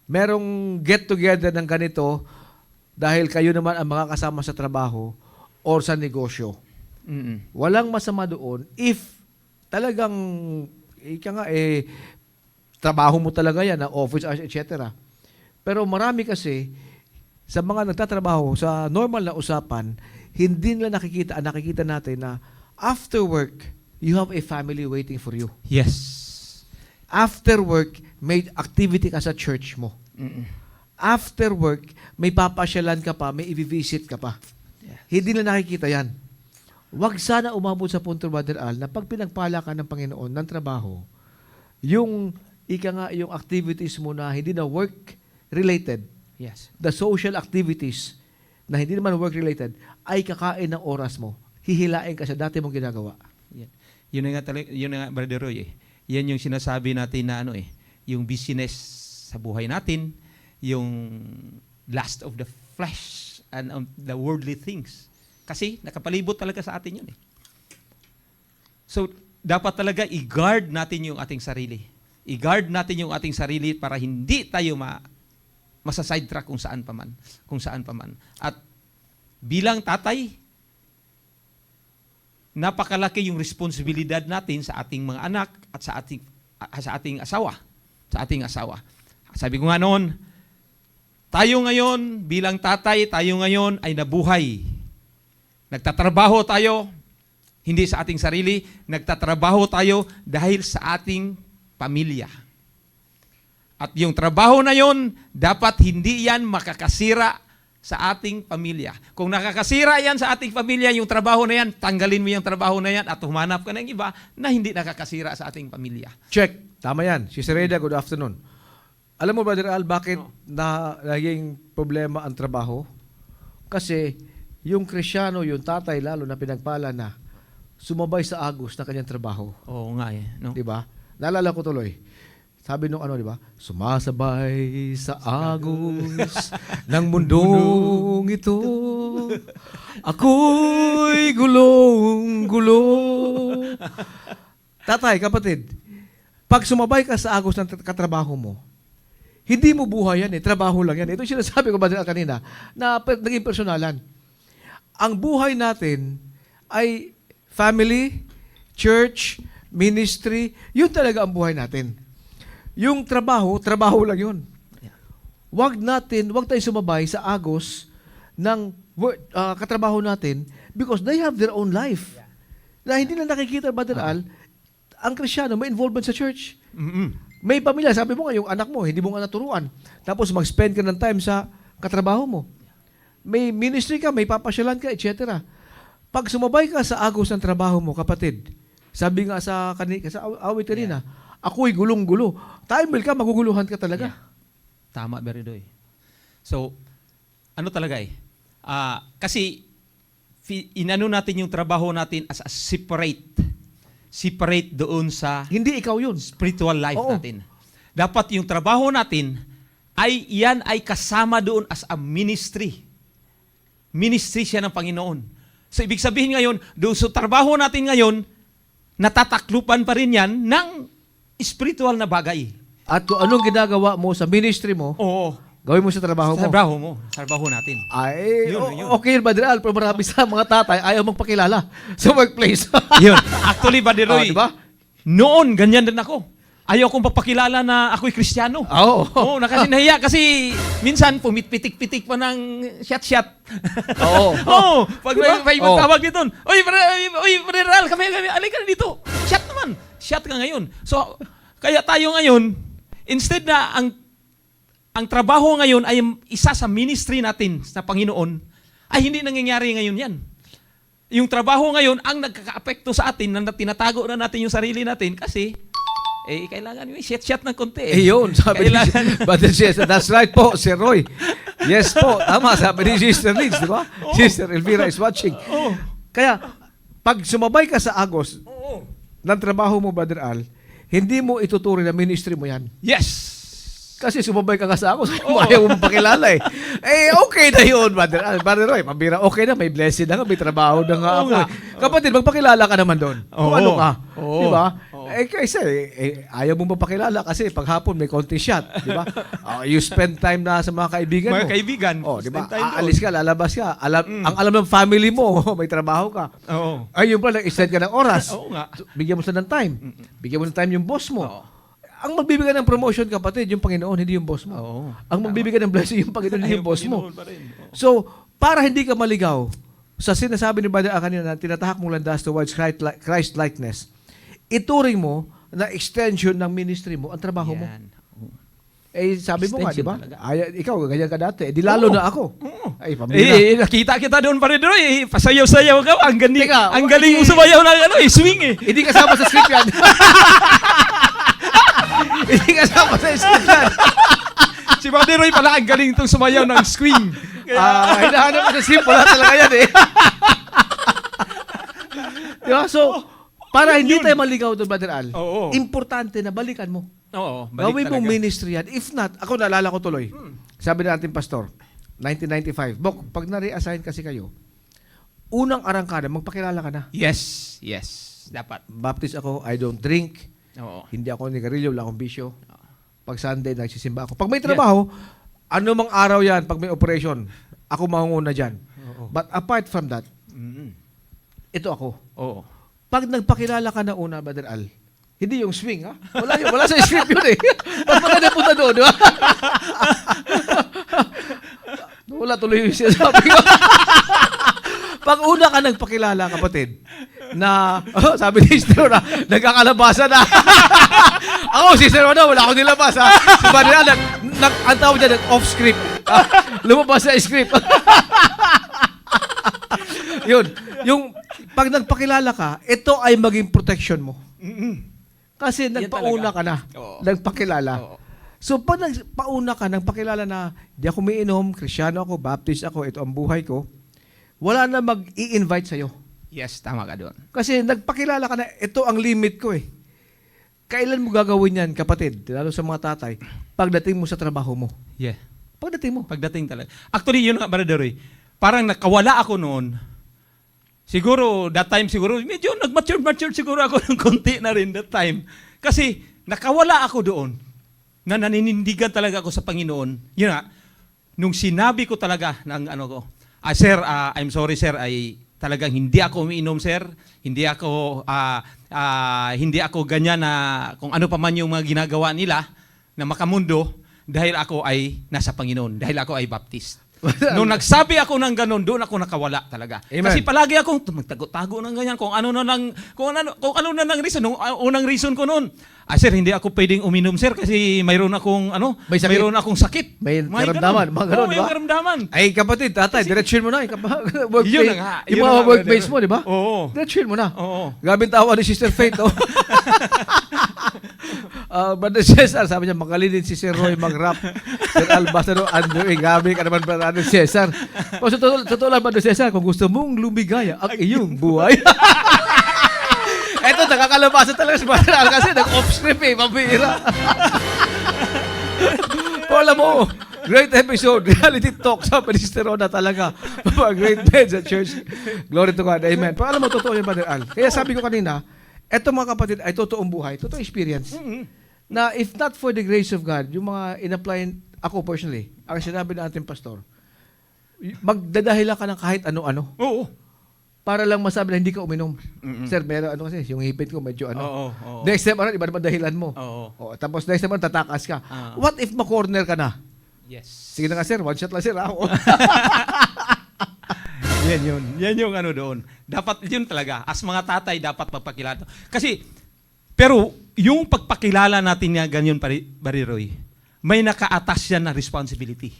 merong get-together ng ganito dahil kayo naman ang makakasama sa trabaho or sa negosyo. Walang masama doon if talagang trabaho mo talaga yan, na office, etc. Pero marami kasi sa mga nagtatrabaho sa normal na usapan, hindi nila nakikita natin na after work, you have a family waiting for you. Yes. After work, may activity ka sa church mo. After work, may papasyalan ka pa, may i-visit ka pa. Yes. Hindi na nakikita yan. Huwag sana umabot sa punto, Brother Al, na pag pinagpala ka ng Panginoon ng trabaho, yung yung activities mo na hindi na work-related, Yes. the social activities na hindi naman work-related, ay kakain ng oras mo. Hihilain ka sa dati mong ginagawa. Yan. Yun na nga, Brother Roy, Yan yung sinasabi natin na yung business sa buhay natin, yung lust of the flesh and the worldly things. Kasi nakapalibot talaga sa atin yun. So, dapat talaga i-guard natin yung ating sarili. I-guard natin yung ating sarili para hindi tayo masa-sidetrack kung saan pa man. At bilang tatay, napakalaki yung responsibilidad natin sa ating mga anak at sa ating asawa. Sabi ko nga noon, tayo ngayon bilang tatay, tayo ngayon ay nabuhay. Nagtatrabaho tayo hindi sa ating sarili, nagtatrabaho tayo dahil sa ating pamilya. At yung trabaho na yon, dapat hindi yan makakasira sa ating pamilya. Kung nakakasira yan sa ating pamilya, yung trabaho na yan, tanggalin mo yung trabaho na yan at humanap ka ng iba na hindi nakakasira sa ating pamilya. Check. Tama yan. Si Sereda, good afternoon. Alam mo, Brother Al, bakit naging problema ang trabaho? Kasi yung Krisyano, yung tatay lalo na pinagpala na, sumabay sa agos na kanyang trabaho. Oo nga eh. No? Diba? Naalala ko tuloy. Sabi nung diba? Sumasabay sa agos ng mundong ito. Ako'y gulong-gulo. Tatay, kapatid, pag sumabay ka sa agos ng katrabaho mo, hindi mo buhay yan eh. Trabaho lang yan. Ito yung sinasabi ko ba kanina, na naging personalan. Ang buhay natin ay family, church, ministry, yun talaga ang buhay natin. Yung trabaho lang yun. Wag tayo sumabay sa agos ng katrabaho natin because they have their own life. Na hindi na nakikita, Brother Al, ang Krisyano may involvement sa church. May pamilya, sabi mo nga, yung anak mo, hindi mo nga naturuan. Tapos mag-spend ka ng time sa katrabaho mo. May ministry ka, may papasyalan ka, etc. Pag sumabay ka sa agos ng trabaho mo, kapatid, sabi nga sa awit kanina, ako'y gulong-gulo. Time ka, maguguluhan ka talaga. Yeah. Tama, Beridoy. So, ano talaga kasi inano natin yung trabaho natin as a separate doon sa Hindi ikaw yun. spiritual life Oo. natin. Dapat yung trabaho natin yan ay kasama doon as a ministry. Ministry siya ng Panginoon. So, ibig sabihin ngayon, doon sa trabaho natin ngayon, natataklupan pa rin yan ng spiritual na bagay. At kung anong ginagawa mo sa ministry mo, Oo. gawin mo sa trabaho mo. Trabaho natin. Ay, Yun. okay, Brother Al, pero marami sa mga tatay ayaw magpakilala sa workplace. Yun. Actually, Badiroy, Diba? Noon, ganyan din ako. Ayaw kong papakilala na ako'y Kristiyano. Oo. Oo, nakasinahiya kasi minsan pumit-pitik-pitik pa ng shot-shot. Oo. Oo, pag may Oo. magtawag dito, Oy, Brother Ral, kami, alika na dito. Shot naman. Shot ka ngayon. So, kaya tayo ngayon, instead na ang trabaho ngayon ay isa sa ministry natin sa Panginoon, ay hindi nangyayari ngayon yan. Yung trabaho ngayon, ang nagkaka-apekto sa atin, na tinatago na natin yung sarili natin kasi kailangan yung shot ng konti. Yun, sabi ni Kailangan- Brother Cesar. That's right po, Sir Roy. Yes po, tama, sabi ni Sister Liz, di ba? Sister Elvira is watching. Oo. Kaya, pag sumabay ka sa Agos Oo. ng trabaho mo, Brother Al, hindi mo ituturing na ministry mo yan. Yes. Kasi sumabay ka nga sa Agos, ayaw mo pakilala eh. Okay na yun, Brother Al. Brother Roy, pambira, okay na, may blessing na nga, may trabaho na nga Oo ako. nga. Kapatid, magpakilala ka naman doon. Kung Oo. ano ka. Oo. Di ba? Oo. Kasi ayaw mo mapakilala kasi pag hapon may konti shot, di ba? You spend time na sa mga kaibigan mo. Mga kaibigan. Oh, di ba? spend time Aalis ka, lalabas ka. Ang alam ng family mo, may trabaho ka. doon. Oo. Ay, yung pala, extend ka ng oras. Oo nga. So, bigyan mo sila ng time. Bigyan mo ng time yung boss mo. Oo. Ang magbibigay ng promotion, kapatid, yung Panginoon, hindi yung boss mo. Oo. Ang magbibigay ng blessing, yung Panginoon, hindi yung boss mo. Panginoon pa rin. Oo. So, para hindi ka maligaw sa sinasabi ni Brother A kanina na tinatahak mong landas towards Christ-likeness, ituring mo na extension ng ministry mo, ang trabaho mo. Yan. Oo. Sabi mo nga, di Extension ba? talaga. Ikaw, ganyan ka dati. Di lalo Oo. na ako. Oo. Ay, pambira. Nakita kita doon pa rin, Roy. Pasayaw-sayaw ka. Ang galing, Teka, ang galing mo sumayaw ng swing eh. Hindi kasama sa script yan. Hindi kasama sa script yan. Si Brother Roy pala ang galing itong sumayaw ng swing. Hinahanap ko sa script. Wala talaga yan eh. Di ba? So, para hindi tayo maligaw doon, Brother Al, Oo. importante na balikan mo. Oo. Gawin mong ministry yan. If not, ako naalala ko tuloy. Sabi na ating pastor, 1995, Bok, pag na-reassign kasi kayo, unang arangkada, magpakilala ka na. Yes. Yes. Dapat. Baptist ako, I don't drink, Oo. hindi ako nigarilyo, wala akong bisyo. Pag Sunday, nagsisimba ako. Pag may trabaho, ano mang araw yan, pag may operation, ako mangunguna dyan. Oo. But apart from that, Mm. ito ako. Oo. Pag nagpakilala ka na una, Brother Al, hindi yung swing, ha? Wala sa script yun eh. Pag pala napunta doon, di ba? Wala tuloy yung sinasabi ko. Pag una ka nagpakilala, kapatid, na, sabi ni Sister na, nagkakalabasa na. Ako, Sister na, wala akong nilabas, ha? Si Brother Al, ang tawag niya, off script. Lumabas sa script. Yun. Yung, pag nagpakilala ka, ito ay maging protection mo. Kasi Yan nagpauna talaga. ka na. Oo. Nagpakilala. Oo. So, pag nagpauna ka, nagpakilala na, di ako umiinom, Kristyano ako, Baptist ako, ito ang buhay ko, wala na mag-i-invite sa'yo. Yes, tama ka doon. Kasi nagpakilala ka na, ito ang limit ko eh. Kailan mo gagawin yan, kapatid, lalo sa mga tatay, pagdating mo sa trabaho mo? Yeah. Pagdating mo. Pagdating talaga. Actually, yun nga, Brother Roy. Parang nakawala ako noon. Siguro, that time siguro, medyo nag-mature siguro ako ng konti na rin that time. Kasi, nakawala ako doon na naninindigan talaga ako sa Panginoon. Yun nga, nung sinabi ko talaga ng ano ko, sir, I'm sorry sir, ay talagang hindi ako umiinom sir, hindi ako ganyan na kung ano pa man yung mga ginagawa nila na makamundo dahil ako ay nasa Panginoon, dahil ako ay Baptist. Nung nagsabi ako ng ganun, doon ako nakawala talaga. Amen. Kasi palagi akong magtago-tago ng ganyan kung ano na lang reason. Nung unang reason ko noon, sir, hindi ako pwedeng uminom sir kasi mayroon akong May sakit. mayroon akong sakit. May karamdaman, mga ganun, Oo, di may ba? karamdaman. Ay, kapatid, tatay, diretsyon mo na. Yun na nga. Yung Yun mga na nga, workmates brother. mo, di ba? Oo. Diretsyon mo na. Oo. Gabing tawa ni Sister Faith, oh. Brother Cesar, sabi niya, magalinin si Sir Roy mag-rap. Sir Albasado, Andrew, gabi ka naman, Brother Cesar. O, sa totoo lang, Brother Cesar, kung gusto mong lumigaya ang iyong buhay. Eto, nakakalabasa talaga si Brother Al kasi nag-off script eh, mabira. O, alam mo, great episode, reality talk sa Minister Roda talaga. Mga great men sa church. Glory to God, amen. Pero alam mo, totoo yung Brother Al. Kaya sabi ko kanina, eto mga kapatid ay totoong buhay, totoong experience. Na if not for the grace of God, yung mga in-apply, ako personally, ang sinabi ng ating pastor, magdadahilan ka ng kahit ano-ano. Oo. para lang masabi na hindi ka uminom. Sir, meron ano kasi, yung hipit ko medyo ano. Oo. Next time, iba naman dahilan mo. Oo. O, tapos next time, tatakas ka. Ah. What if ma-corner ka na? Yes. Sige na nga, sir. One shot lang, sir. Ako. Yan yung ano doon. Dapat yun talaga. As mga tatay, dapat magpakilala. Kasi, pero yung pagpakilala natin niya ganyan, Bariroy, may nakaatas yan na responsibility.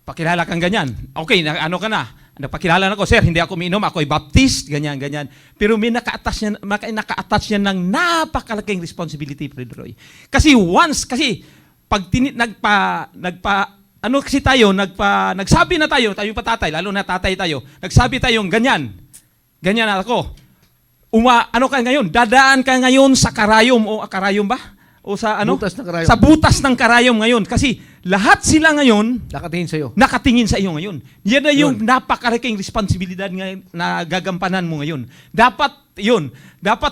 Pakilala kang ganyan. Okay, ano ka na? Napakilala na ko, sir, hindi ako umiinom, ako ay baptist, ganyan. Pero may nakaatas yan ng napakalaking responsibility, Bariroy. Kasi pag nagsabi na tayo pa tatay, lalo na tatay tayo, nagsabi tayong ganyan ako. Ano ka ngayon? Dadaan ka ngayon sa karayom o karayom ba? O sa ano? Butas ng karayom. Sa butas ng karayom ngayon. Kasi lahat sila ngayon Nakatingin sa sa'yo. iyo ngayon. Yan na yung napakalaking responsibilidad na gagampanan mo ngayon. Dapat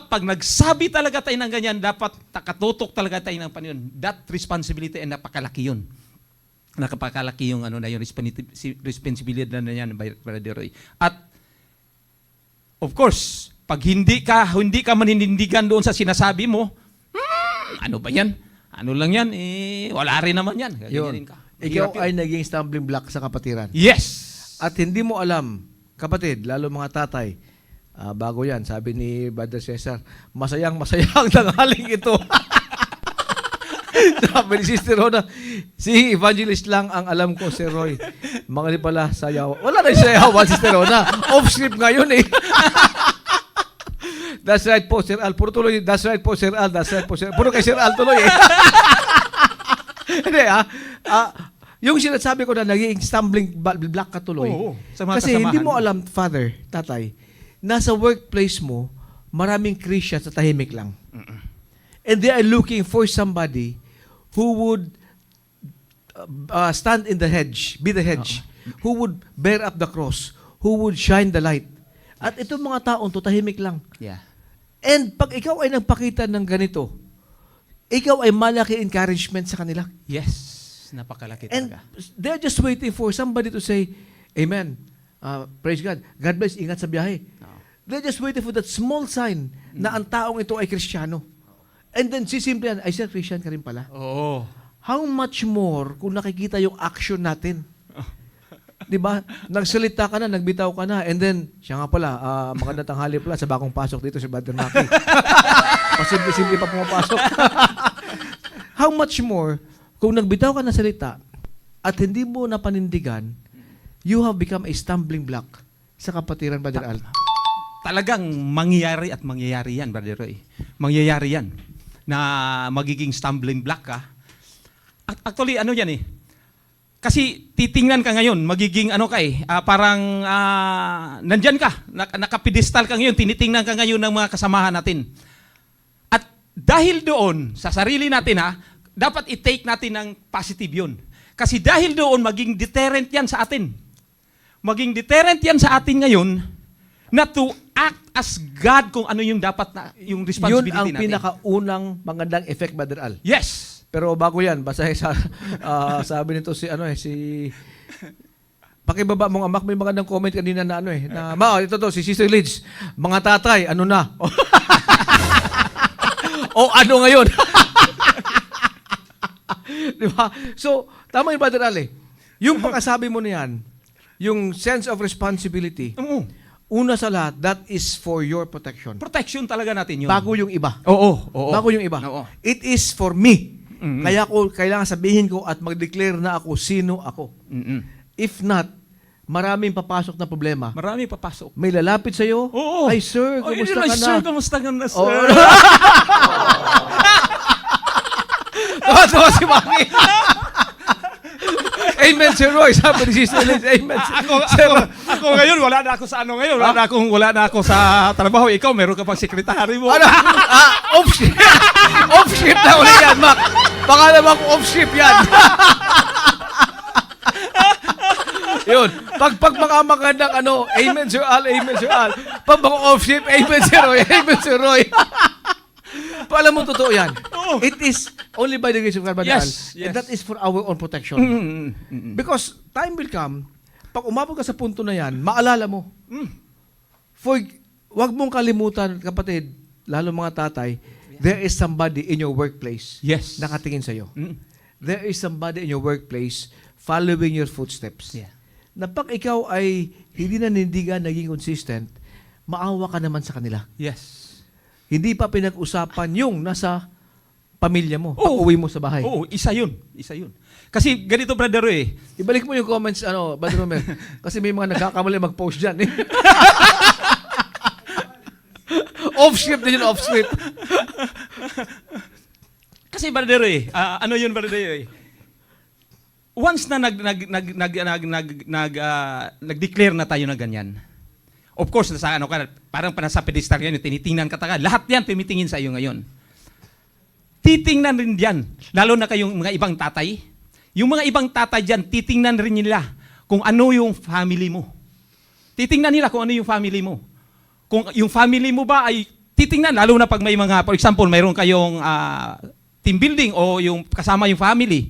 pag nagsabi talaga tayo ng ganyan, dapat nakatutok talaga tayo ng Panginoon. That responsibility ay napakalaki yun. Nakapakalaki yung ano na yung responsibilidad na yan, Brother Roy. At of course, pag hindi ka maninindigan doon sa sinasabi mo, ano ba yan? Ano lang yan? Wala rin naman yan. Yun. Ikaw ay naging stumbling block sa kapatiran. Yes! At hindi mo alam, kapatid, lalo mga tatay, bago yan, sabi ni Brother Cesar, masayang tanghaling ito. Sabi ni Sister Rona, si evangelist lang ang alam ko, Sir Roy. Mga pala sayaw. Wala na yung sayawan, Sister Rona. Off-script ngayon eh. That's right po, Sir Al. Puro tuloy, that's right po, Sir Al. That's right po, Sir Al. Puro kay Sir Al tuloy eh. Hindi yung sinasabi ko na naging stumbling block ka tuloy. Oo, kasi hindi mo alam, Father, Tatay, nasa workplace mo, maraming Christians sa tahimik lang. And they are looking for somebody who would stand in the hedge, be the hedge, who would bear up the cross, who would shine the light. At itong mga taon to, tahimik lang. Yeah. And pag ikaw ay nagpakita ng ganito, ikaw ay malaki encouragement sa kanila. Yes. Napakalaki And talaga. they're just waiting for somebody to say, Amen. Praise God. God bless. Ingat sa biyahe. They're just waiting for that small sign na ang taong ito ay Kristiyano. And then sisimple yan, ay sir, Christian ka rin pala. Oo. How much more kung nakikita yung action natin? Di ba? Nagsalita ka na, nagbitaw ka na, and then, siya nga pala, magandang tanghali pala sa bagong pasok dito si Brother Maki. Pasimple-simple pa pumapasok. How much more kung nagbitaw ka na salita at hindi mo napanindigan, you have become a stumbling block sa kapatiran, Brother Al. Talagang mangyayari yan, Brother Roy. Mangyayari yan na magiging stumbling block ka. At actually, ano yan eh, kasi titingnan ka ngayon, magiging ano ka eh, parang nandyan ka, nakapidestal ka ngayon, tinitingnan ka ngayon ng mga kasamahan natin. At dahil doon, sa sarili natin dapat i-take natin ng positive yun. Kasi dahil doon, maging deterrent yan sa atin. Maging deterrent yan sa atin ngayon na to act as God kung ano yung dapat na, yung responsibility natin. Yun ang pinakaunang magandang effect, Brother Al. Yes! Pero bago yan, basta sabi nito si pakibaba mong amak, may magandang comment kanina na ito si Sister Lids, mga tatay, ano na? O ano ngayon? Di ba? So, tama yung Brother Ale. Yung pagkasabi mo na yan, yung sense of responsibility, una sa lahat, that is for your protection. Protection talaga natin yun. Bago yung iba. Oo. Bago yung iba. Oo. It is for me. Mm-hmm. Kaya kailangan sabihin ko at mag-declare na ako sino ako. Mm-hmm. If not, maraming papasok na problema. Marami papasok. May lalapit sa'yo. Oo. Ay, sir, kumusta ka na? Sir, kumusta ka na, sir? Tuwa si Mami. Amen, Sir Roy. Sabi ni Sister Liz. Amen. Ako ngayon, wala na ako sa ano ngayon. Wala na ako sa trabaho. Ikaw, meron ka pang sekretary mo. Ano? Off-shift. Off-shift na ulit yan, Mac. Baka naman off-shift yan. Yun. Pag mga magandang Amen, Sir Al. Amen, Sir Al. Pag mga off-shift, Amen, Sir Roy. Amen, Sir Roy. Alam mo, totoo yan. It is only by the grace of God, Brother Al. And that is for our own protection. Because time will come, pag umabot ka sa punto na yan, maalala mo, wag mong kalimutan, kapatid, lalo mga tatay, there is somebody in your workplace Yes. nakatingin sa'yo. Mm. There is somebody in your workplace following your footsteps. Yeah. Na pag ikaw ay hindi na nindigan, naging consistent, maawa ka naman sa kanila. Yes. Hindi pa pinag-usapan yung nasa pamilya mo, Oo. pag-uwi mo sa bahay. Oo, isa yun. Isa yun. Kasi ganito, Brother Roy, Ibalik mo yung comments, Brother Romel. Kasi may mga nagkakamali mag-post dyan. Eh. Off-script din yun, off-script. kasi Brother Roy, ano yun, Brother Roy? Once na nag-declare na tayo na ganyan, of course, nasa ano ka, parang nasa pedestal yan, tinitingnan ka taga, lahat yan tumitingin sa iyo ngayon. Titingnan rin diyan, lalo na kayong mga ibang tatay. Yung mga ibang tatay diyan, titingnan rin nila kung ano yung family mo. Titingnan nila kung ano yung family mo. Kung yung family mo ba ay titingnan, lalo na pag may mga, for example, mayroon kayong team building o yung kasama yung family.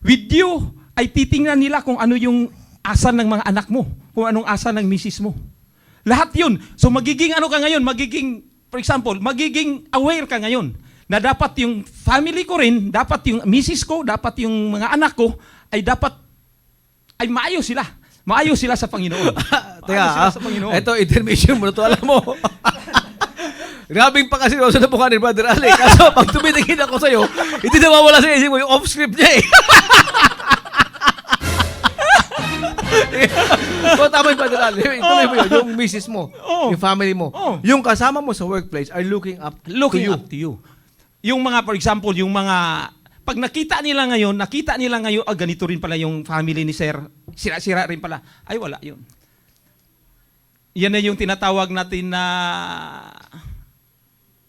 With you, ay titingnan nila kung ano yung asal ng mga anak mo, kung anong asal ng misis mo. Lahat yun. So magiging ano ka ngayon, for example, magiging aware ka ngayon na dapat yung family ko rin, dapat yung misis ko, dapat yung mga anak ko, ay dapat, ay maayos sila. Maayos sila sa Panginoon. Teka, Maayos sila sa Panginoon. ito, intermission mo na to, alam mo. Grabing pa kasi sa nabukan ni Brother Ale. Kaso pag tumitingin ako sa'yo, hindi na mawala sa isip mo yung off-script niya eh. So, tama yung Brother Ale. Ituloy mo yun, yung misis mo, Oo. yung family mo, Oo. yung kasama mo sa workplace are looking up to you. Up to you. Yung mga, for example, yung mga, pag nakita nila ngayon, ganito rin pala yung family ni Sir, sira-sira rin pala, ay wala yun. Yan na yung tinatawag natin na,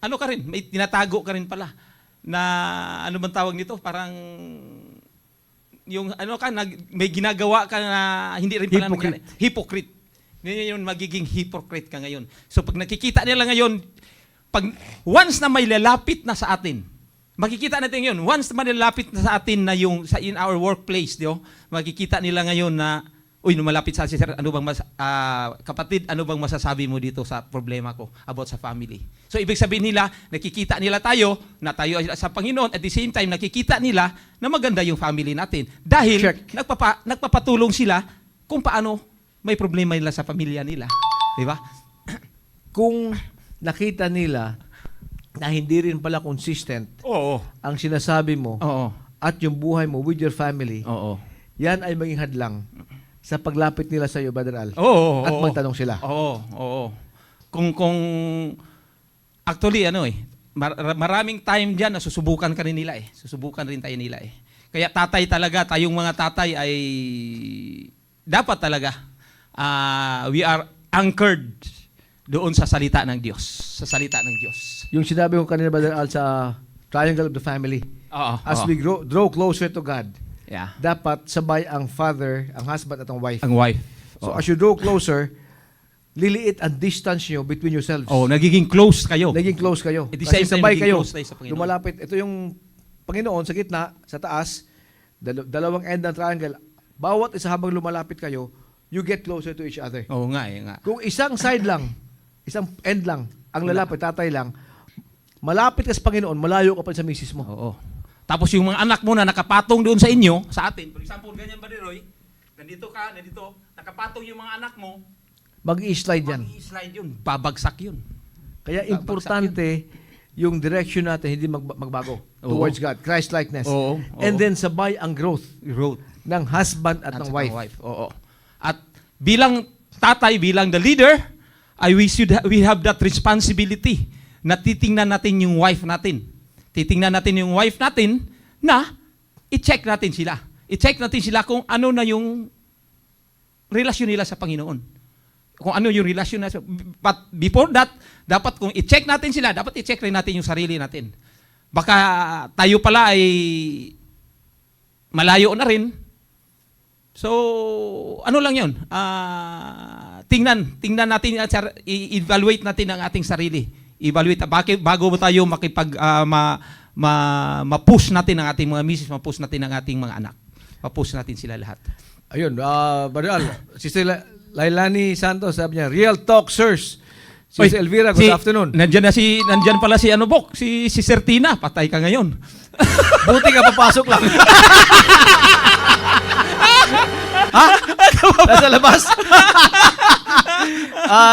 ano ka rin, may tinatago ka rin pala, na, ano bang tawag nito, parang, yung, ano ka, may ginagawa ka na, hindi rin pala, hypocrite. Yun, magiging hypocrite ka ngayon. So, pag nakikita nila ngayon, once na may lalapit na sa atin, makikita natin yun, once na may lalapit na sa atin na yung in our workplace, makikita nila ngayon na, uy, lumalapit sa sir, ano bang kapatid, ano bang masasabi mo dito sa problema ko about sa family? So, ibig sabihin nila, nakikita nila tayo, na tayo ay sa Panginoon, at the same time, nakikita nila na maganda yung family natin. Dahil, nagpapatulong sila kung paano may problema nila sa pamilya nila. Di ba? Kung nakita nila na hindi rin pala consistent Oo. ang sinasabi mo Oo. at yung buhay mo with your family, Oo. yan ay maging hadlang sa paglapit nila sa iyo, Brother Al. Oo. At magtanong sila. Oo. Kung actually maraming time diyan na susubukan ka rin nila eh. Susubukan rin tayo nila eh. Kaya tatay talaga, tayong mga tatay ay dapat talaga we are anchored doon sa salita ng Diyos. Sa salita ng Diyos. Yung sinabi ko kanina, Brother Al, sa Triangle of the Family, Oo. as we draw closer to God, Yeah. dapat sabay ang father, ang husband at ang wife. Ang wife. So as you draw closer, liliit ang distance nyo between yourselves. Nagiging close kayo. Naging close kayo. At the Kasi same time, sabay naging kayo. close tayo sa Panginoon. Lumalapit. Ito yung Panginoon sa gitna, sa taas, dalawang end ng triangle. Bawat isa habang lumalapit kayo, you get closer to each other. Oo nga eh nga. Kung isang side lang, isang end lang, ang lalapit, tatay lang, malapit ka sa Panginoon, malayo ka pa sa misis mo. Oo. Tapos yung mga anak mo na nakapatong doon sa inyo, sa atin, for example, ganyan ba Roy? Nandito, nakapatong yung mga anak mo, Mag-i-slide yan. mag-i-slide yun, babagsak yun. Kaya importante yung direction natin hindi magbago towards God, Christ-likeness. Oo. And then sabay ang growth ng husband at ng wife. Oo. At bilang tatay, bilang the leader, we have that responsibility na titingnan natin yung wife natin. Titingnan natin yung wife natin na i-check natin sila. I-check natin sila kung ano na yung relasyon nila sa Panginoon. Kung ano yung relasyon na. But before that, dapat kung i-check natin sila, dapat i-check rin natin yung sarili natin. Baka tayo pala ay malayo na rin. So, ano lang yun? Tingnan natin, i-evaluate natin ang ating sarili. Evaluate bago tayo ma-push natin ang ating mga misis, ma-push natin ang ating mga anak. Ma-push natin sila lahat. Ayun, Brother Al, Sister Lailani Santos, sabi niya, Real Talk, sirs. Si Oy, Elvira, good afternoon. Nandyan pala si Bok, si Sertina, patay ka ngayon. Buti ka papasok lang. Ha? Nasa labas?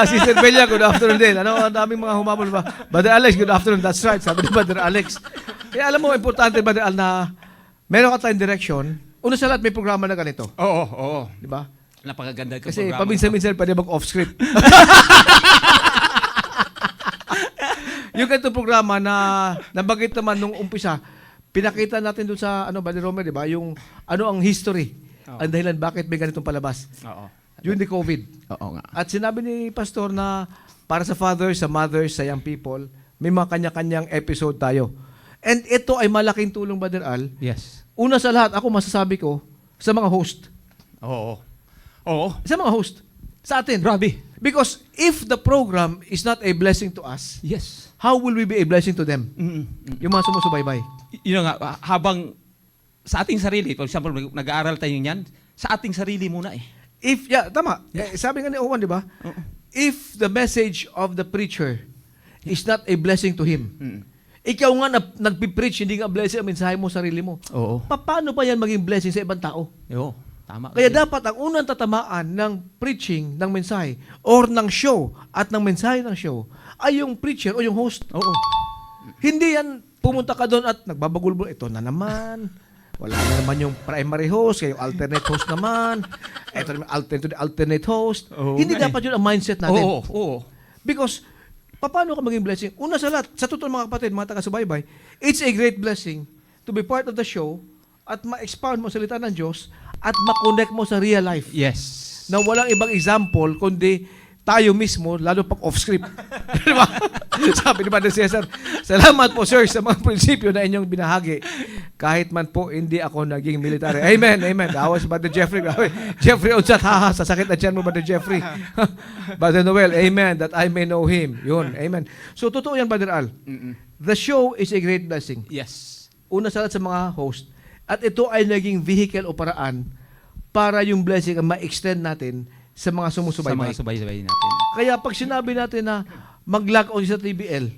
Sister Bella, good afternoon din. Ano, ang daming mga humabol ba? Brother Alex, good afternoon. That's right, sabi ni Brother Alex. Kaya alam mo, importante, Brother Al, na meron ka tayong direction. Una sa lahat, may programa na ganito. Oo. Di ba? Napakaganda ko Kasi programa. paminsan-minsan pwede mag-off-script. Yung ganitong programa na nabanggit naman nung umpisa, pinakita natin doon sa Brother Romer, di ba? Yung ang history. Ang dahilan bakit may ganitong palabas. Oo. During the COVID. Oo nga. At sinabi ni Pastor na para sa fathers, sa mothers, sa young people, may mga kanya-kanyang episode tayo. And ito ay malaking tulong, Brother Al. Yes. Una sa lahat, ako masasabi ko, sa mga host. Oo. Sa mga host. Sa atin. Grabe. Because if the program is not a blessing to us, Yes. how will we be a blessing to them? Yung mga sumusubaybay. Yun nga, habang sa ating sarili, for example, nag-aaral tayo niyan, sa ating sarili muna eh. Tama. Sabi nga ni Owen, di ba? If the message of the preacher is not a blessing to him, ikaw nga nagpipreach, hindi nga blessing ang mensahe mo, sarili mo. Oo. Paano pa yan maging blessing sa ibang tao? Oo. Tama. Kaya dapat ang unang tatamaan ng preaching ng mensahe or ng show at ng mensahe ng show ay yung preacher o yung host. Oo. Hindi yan pumunta ka doon at nagbabagulbol. Ito na naman. Wala na naman yung primary host, kayo alternate host naman. Ito naman alternate host. Oo, Hindi nga dapat yun ang mindset natin. Oo. Because, paano ka maging blessing? Una sa lahat, sa totoo mga kapatid, mga taga-subaybay, it's a great blessing to be part of the show at ma-expound mo ang salita ng Diyos at ma-connect mo sa real life. Yes. Na walang ibang example, kundi tayo mismo, lalo pag off-script. Diba? Sabi ni Brother Cesar, salamat po sir sa mga prinsipyo na inyong binahagi. Kahit man po hindi ako naging military. Amen, amen. Awas si Brother Jeffrey. Jeffrey Odsat, haha, sasakit na dyan mo, Brother Jeffrey. Brother Noel, amen, that I may know him. Yun, amen. So, totoo yan, Brother Al. The show is a great blessing. Yes. Una sa lahat sa mga host. At ito ay naging vehicle o paraan para yung blessing ang ma-extend natin sa mga sumusubaybay. Sa mga subay-subay natin. Kaya pag sinabi natin na mag-log on sa TBL,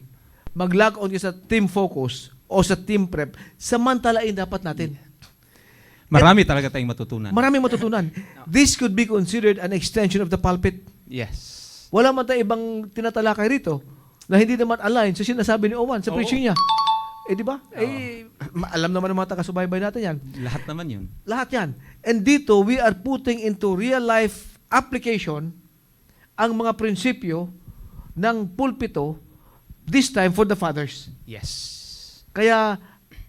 mag-log on sa Team Focus o sa Team Prep, samantalain dapat natin. Marami talaga tayong matutunan. Maraming matutunan. This could be considered an extension of the pulpit. Yes. Wala man tayong ibang tinatalakay rito na hindi naman align sa sinasabi ni Owan sa Oo. preaching niya. Di ba? Alam naman ng mga taga-subaybay natin yan. Lahat naman yun. Lahat yan. And dito, we are putting into real life application ang mga prinsipyo ng pulpito, this time for the fathers. Yes. Kaya,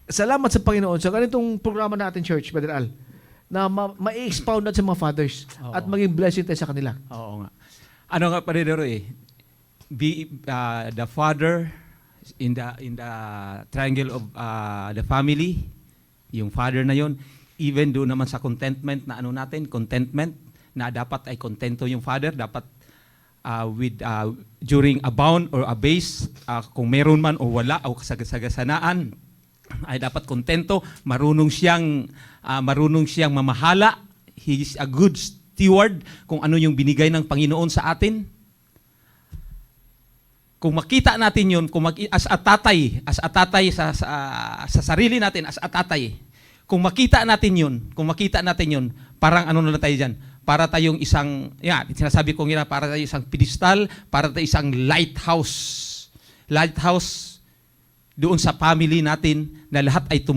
salamat sa Panginoon sa ganitong programa natin, Church, Brother Al, na ma-expound natin sa mga fathers Oo. at maging blessing tayo sa kanila. Oo nga. Ano nga pa rin the father in the triangle of the family, yung father na yon, even doon naman sa contentment na contentment na dapat ay kontento yung father, dapat during a bound or a base, kung meron man o wala o kasagasanaan, ay dapat kontento, marunong siyang mamahala. He is a good steward kung ano yung binigay ng Panginoon sa atin. Kung makita natin yun, as a tatay sa sarili natin, as a tatay, kung makita natin yun, parang ano na tayo dyan, para tayong isang, sinasabi ko nga, para tayong isang pedestal, para tayong isang lighthouse doon sa family natin na lahat ay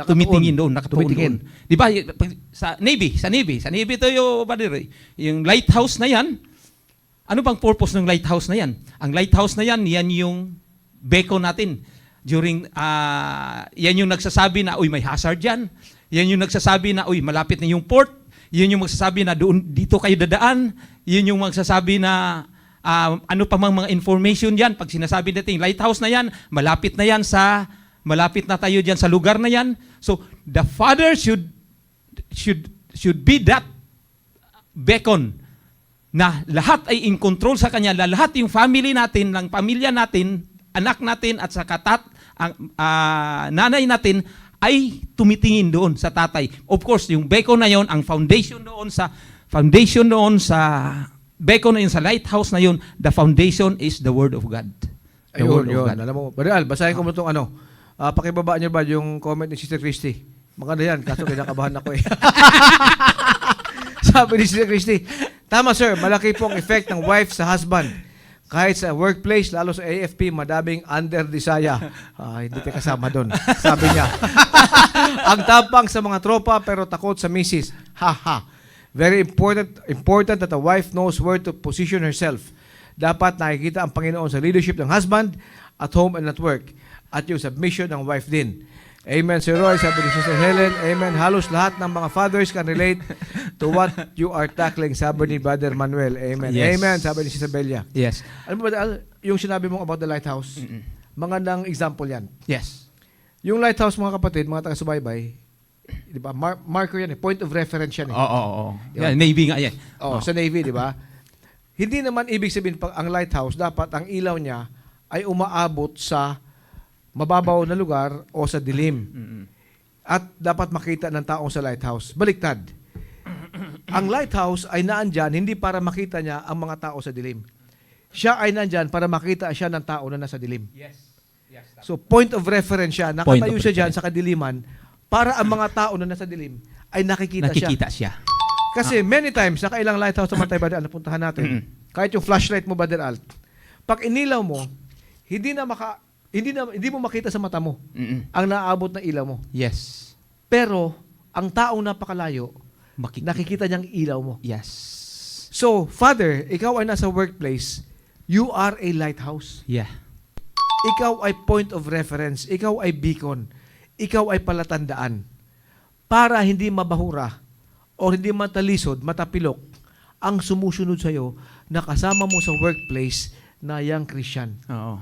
tumitingin doon, nakatuon doon. Di ba? Sa Navy to yung lighthouse na yan. Ano bang purpose ng lighthouse na yan? Ang lighthouse na yan yung beacon natin. During, yan yung nagsasabi na, may hazard yan. Yan yung nagsasabi na, malapit na yung port. Yan yung magsasabi na, dito kayo dadaan. Yan yung magsasabi na, ano pa mga information yan. Pag sinasabi natin, lighthouse na yan, malapit na tayo dyan sa lugar na yan. So, the father should be that beacon na lahat ay in control sa kanya, lahat yung family natin, ng pamilya natin, anak natin at sa nanay natin ay tumitingin doon sa tatay. Of course, yung beacon na yon, ang foundation doon sa beacon na yun, sa lighthouse na yun, the foundation is the Word of God. The Word of God. Alam mo, Brother Al, basahin ko mo itong ano. Pakibaba niyo ba yung comment ni Sister Christy? Maganda yan, kaso kinakabahan ako eh. Sabi ni Sister Christy, tama sir, malaki pong effect ng wife sa husband. Kahit sa workplace, lalo sa AFP, madaming under-desire. Hindi tayo kasama doon. Sabi niya, ang tapang sa mga tropa pero takot sa misis. Ha. Very important that a wife knows where to position herself. Dapat nakikita ang Panginoon sa leadership ng husband at home and at work. At yung submission ng wife din. Amen, Sir Roy. Sabi ni Sister Helen, amen. Halos lahat ng mga fathers can relate to what you are tackling. Sabi ni Brother Manuel. Amen. Yes. Amen. Sabi ni Sister Belia. Yes. Alam mo ba, yung sinabi mo about the lighthouse, magandang example yan. Yes. Yung lighthouse, mga kapatid, mga taga-subaybay, di ba? Marker yan eh. Point of reference yan eh. Oo. Yeah, Navy nga yan. Sa Navy, di ba? Hindi naman ibig sabihin pag ang lighthouse, dapat ang ilaw niya ay umaabot sa mababaw na lugar o sa dilim. At dapat makita ng taong sa lighthouse. Baliktad. Ang lighthouse ay naandyan hindi para makita niya ang mga tao sa dilim. Siya ay nandyan para makita siya ng tao na nasa dilim. Yes. So point of reference siya. Point Nakatayo of siya dyan reference. sa kadiliman para ang mga tao na nasa dilim ay nakikita siya. Kasi many times, sa kailang lighthouse naman tayo, Brother Al, napuntahan natin. Kahit yung flashlight mo, Brother Al, pag inilaw mo, hindi mo makita sa mata mo ang naaabot na ilaw mo. Yes. Pero, ang taong napakalayo, Makikita. nakikita niyang ilaw mo. Yes. So, Father, ikaw ay nasa workplace, you are a lighthouse. Yeah. Ikaw ay point of reference. Ikaw ay beacon. Ikaw ay palatandaan. Para hindi mabahura o hindi matalisod, matapilok ang sumusunod sa iyo na kasama mo sa workplace na young Christian. Oo.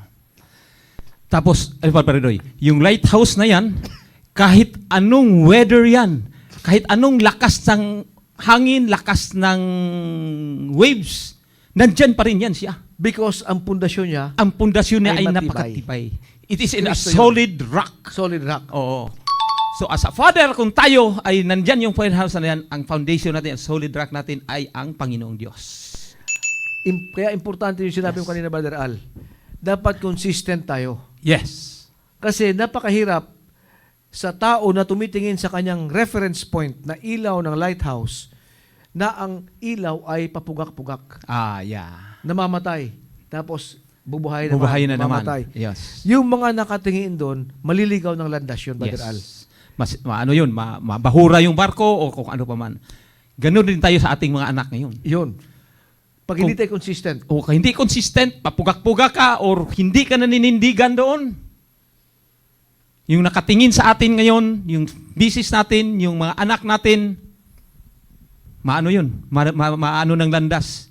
Tapos, Paridoy, yung lighthouse na yan, kahit anong weather yan, kahit anong lakas ng hangin, lakas ng waves, nandyan pa rin yan siya. Because ang pundasyon niya, Ang pundasyon niya Ay ay matibay. napakatibay. It is in a Kristo yun. solid rock. solid rock. Oo. So as a father, kung tayo ay nandyan yung point house na yan, ang foundation natin, ang solid rock natin ay ang Panginoong Diyos. Kaya importante yung sinabi mo kanina, Brother Al. Dapat consistent tayo. Yes. Kasi napakahirap sa tao na tumitingin sa kanyang reference point na ilaw ng lighthouse na ang ilaw ay papugak-pugak, Yeah. namamatay. Tapos bubuhay Bubuhayin na naman. mamamatay. Yes. Yung mga nakatingin doon, maliligaw ng landas yun, Brother Al. Ano yun, mabahura yung barko o kung ano pa man. Ganun din tayo sa ating mga anak ngayon. Yun. Pag hindi tayo consistent, O hindi consistent, papugak-pugak ka or hindi ka naninindigan doon. Yung nakatingin sa atin ngayon, yung business natin, yung mga anak natin, maano yun? Maano ng landas?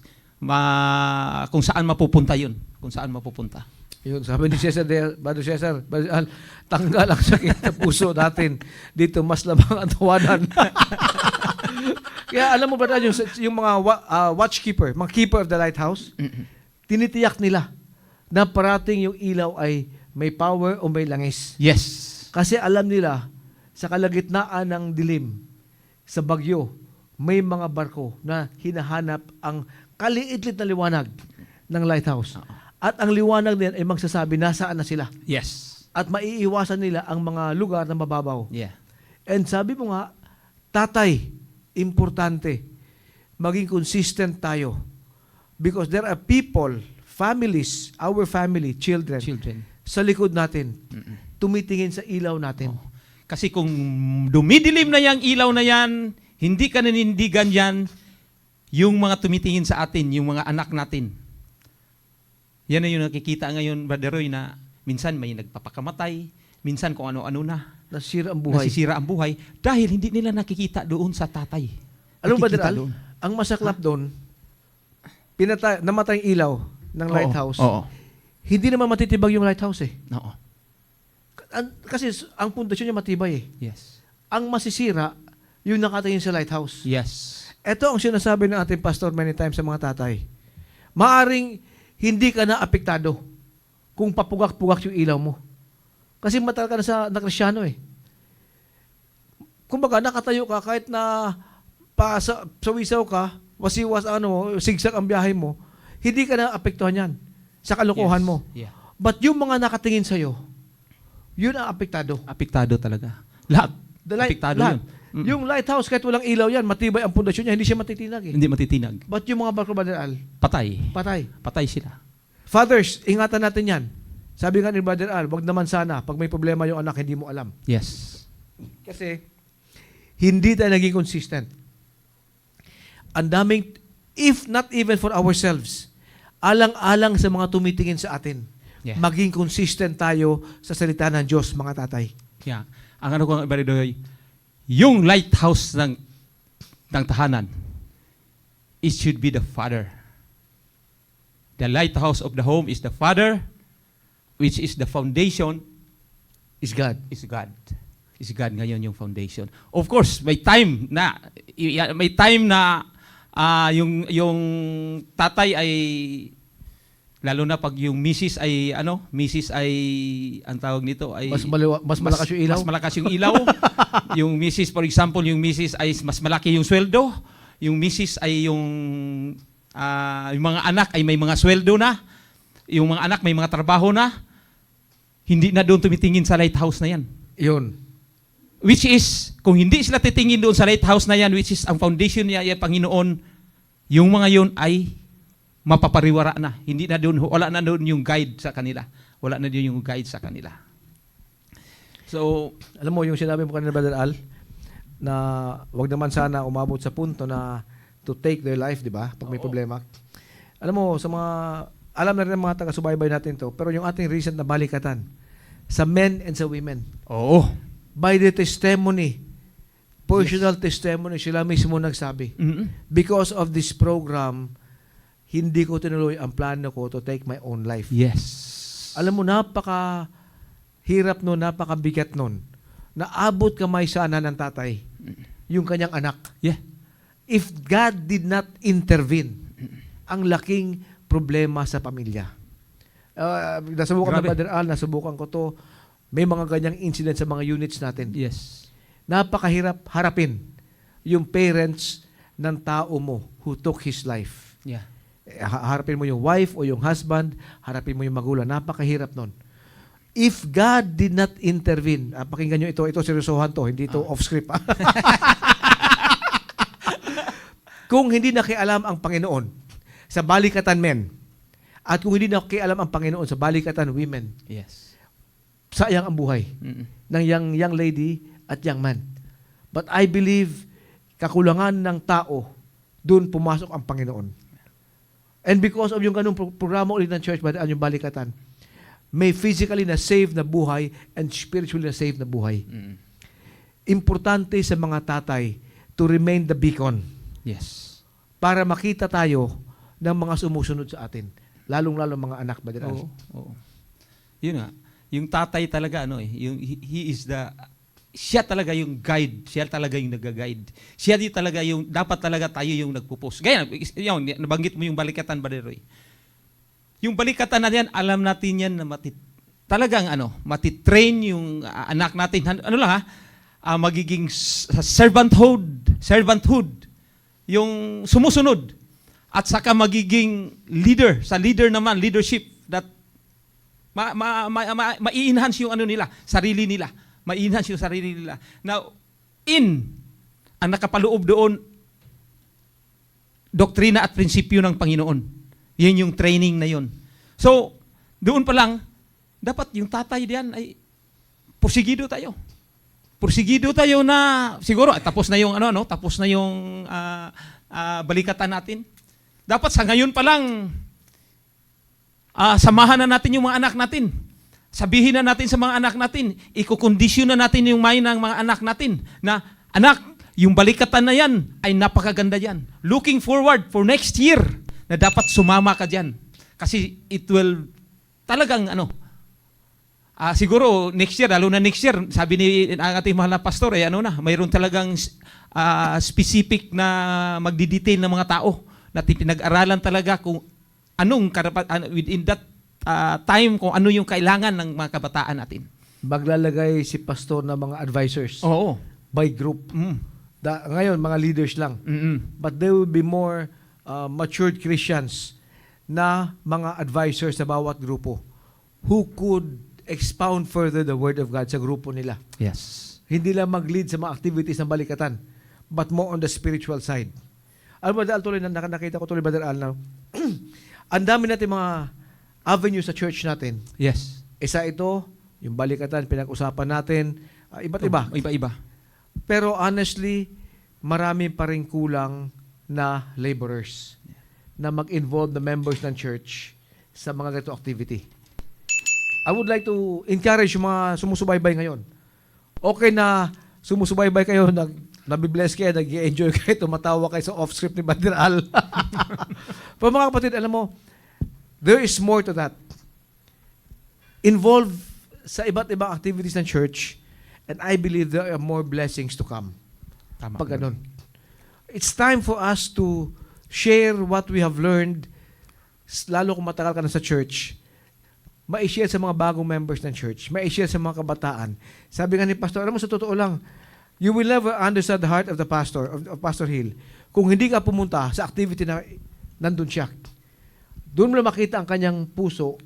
Kung saan mapupunta yun? Kung saan mapupunta? yun, sabi ni Cesar, Brother Cesar, Brother Al, tanggal ang sakit sa puso natin. Dito mas labang ang tawanan. Kaya alam mo ba yung mga watchkeeper, mga keeper of the lighthouse, tinitiyak nila na parating yung ilaw ay may power o may langis. Yes. Kasi alam nila, sa kalagitnaan ng dilim, sa bagyo, may mga barko na hinahanap ang kaliit-lit na liwanag ng lighthouse. At ang liwanag din ay magsasabi nasaan na sila. Yes. At maiiwasan nila ang mga lugar na mababaw. Yeah. And sabi mo nga, tatay, importante, maging consistent tayo. Because there are people, families, our family, children, sa likod natin, tumitingin sa ilaw natin. Kasi kung dumidilim na yung ilaw na yan, hindi ka nanindigan yan, yung mga tumitingin sa atin, yung mga anak natin. Yan na yung nakikita ngayon, Brother Roy, na minsan may nagpapakamatay, minsan kung ano-ano na. Nasisira ang buhay. Nasisira ang buhay dahil hindi nila nakikita doon sa tatay. Alam mo ba, Nakikita Brother Al, doon. ang masaklap doon, namatay yung ilaw ng lighthouse. Oo. Hindi naman matitibag yung lighthouse eh. Oo. Kasi ang pundasyon niya matibay eh. Yes. Ang masisira, yung nakatingin sa lighthouse. Yes. Ito ang sinasabi ng ating pastor many times sa mga tatay. Maaring hindi ka na apektado kung papugak-pugak yung ilaw mo. Kasi matal ka na sa Kristyano eh. kumbaga nakatayo ka kahit na sawisaw ka, wasiwas sigsag ang biyahe mo, hindi ka na apektuhan yan sa kalokohan Yes. mo. Yeah. But yung mga nakatingin sa'yo, yun ang apektado. Apektado talaga. Lahat. Apektado Lahat. yun. Mm. Yung lighthouse, kahit walang ilaw yan, matibay ang pundasyon niya, hindi siya matitinag eh. Hindi matitinag. But yung mga barko Brother Al, Patay. patay. Patay sila. Fathers, ingatan natin yan. Sabi nga ni Brother Al, wag naman sana, pag may problema yung anak, hindi mo alam. Yes. Kasi, hindi tayo naging consistent. Ang daming, if not even for ourselves, alang-alang sa mga tumitingin sa atin, Yeah. maging consistent tayo sa salita ng Diyos, mga tatay. Yeah. Ang ano ko ibaridoy, yung lighthouse ng tahanan, it should be the father. The lighthouse of the home is the father, which is the foundation, Is God. is God. Is God ngayon yung foundation. Of course, may time na yung tatay ay lalo na pag yung misis ay ang tawag nito ay Mas malakas yung ilaw. Mas malakas yung ilaw. Yung misis, for example, yung misis ay mas malaki yung sweldo. Yung misis ay yung mga anak ay may mga sweldo na. Yung mga anak may mga trabaho na. Hindi na doon tumitingin sa lighthouse na yan. Yun. Which is, kung hindi sila titingin doon sa lighthouse na yan, which is ang foundation niya, yung Panginoon, yung mga yun ay mapapariwara na. Hindi na doon, wala na doon yung guide sa kanila. Wala na doon yung guide sa kanila. So, Alam mo, yung sinabi mo kanina, Brother Al, na wag naman sana umabot sa punto na to take their life, di ba? Pag may Oo. problema. Alam mo, sa mga, alam na rin ng mga taga-subaybay natin to, pero yung ating recent na balikatan, sa men and sa women, oo. by the testimony, personal testimony, sila mismo nagsabi, Mm-mm. because of this program, hindi ko tinuloy ang plano ko to take my own life. Yes. Alam mo, napaka-hirap nun, napaka-bigat nun. Naabot kamay sana ng tatay, yung kanyang anak. Yeah. If God did not intervene, ang laking problema sa pamilya. Nasubukan Grabe. na Brother Al, nasubukan ko to. May mga ganyang incident sa mga units natin. Yes. Napakahirap harapin yung parents ng tao mo who took his life. Yeah. Harapin mo yung wife o yung husband, harapin mo yung magulang. Napakahirap nun. If God did not intervene, pakinggan nyo ito seryosohan to, hindi ito off-script. Kung hindi nakialam ang Panginoon sa balikatan men, at kung hindi nakialam ang Panginoon sa balikatan women, Yes. sayang ang buhay Mm-mm. ng young lady at young man. But I believe, kakulangan ng tao, doon pumasok ang Panginoon. And because of yung ganung programa ulit ng church, yung balikatan, may physically na save na buhay and spiritually na save na buhay. Mm-mm. Importante sa mga tatay to remain the beacon Yes. para makita tayo ng mga sumusunod sa atin. Lalong-lalo mga anak, Brother Al. Oo. Oo. Yun nga. Yung tatay talaga, yung, he is siya talaga yung guide. Siya talaga yung nag-guide. Siya di talaga yung, dapat talaga tayo yung nagpo-post. Gaya, yun, nabanggit mo yung balikatan, Brother Roy. Yung balikatan na yan, alam natin yan na talagang matitrain yung anak natin. Magiging servanthood, yung sumusunod. At saka magiging leader, sa leadership that ma-enhance yung sarili nila. Ma-enhance yung sarili nila. Now, ang nakapaloob doon, doktrina at prinsipyo ng Panginoon. Yun yung training na yun. So, doon pa lang, dapat yung tatay diyan ay porsigido tayo. Porsigido tayo na, siguro, tapos na yung, tapos na yung balikatan natin. Dapat sa ngayon pa lang, samahan na natin yung mga anak natin. Sabihin na natin sa mga anak natin, ikukondisyon na natin yung mind ng mga anak natin na, anak, yung balikatan na yan ay napakaganda yan. Looking forward for next year na dapat sumama ka dyan. Kasi it will talagang siguro next year, lalo na next year, sabi ni ang ating mahal na pastor, mayroon talagang specific na magdi-detail ng mga tao na pinag-aralan talaga kung anong within that time, kung ano yung kailangan ng mga kabataan natin. Maglalagay si pastor ng mga advisors. Oo. by group. Mm. Ngayon, mga leaders lang. Mm-mm. But there will be more matured Christians na mga advisors sa bawat grupo who could expound further the Word of God sa grupo nila. Yes. Hindi lang mag-lead sa mga activities ng balikatan, but more on the spiritual side. Alam mo, Brother Al, tuloy na nakita ko tuloy, Brother Al, na ang dami natin mga avenue sa church natin. Yes. Isa ito, yung balikatan, pinag-usapan natin, iba't iba. Iba-iba. Pero honestly, marami pa rin kulang na laborers na mag-involve the members ng church sa mga ganito activity. I would like to encourage yung mga sumusubaybay ngayon. Okay na sumusubaybay kayo, nabibless kayo, nag-enjoy kayo, tumatawa kayo sa off-script ni Brother Al. Pero mga kapatid, alam mo, there is more to that. Involve sa iba't ibang activities ng church, and I believe there are more blessings to come. Tama. Pag ganun. It's time for us to share what we have learned, lalo kung matagal ka na sa church, ma-share sa mga bagong members ng church, ma-share sa mga kabataan. Sabi nga ni Pastor, alam mo, sa totoo lang, you will never understand the heart of the pastor, of Pastor Hill, kung hindi ka pumunta sa activity na nandun siya. Doon mo na makita ang kanyang puso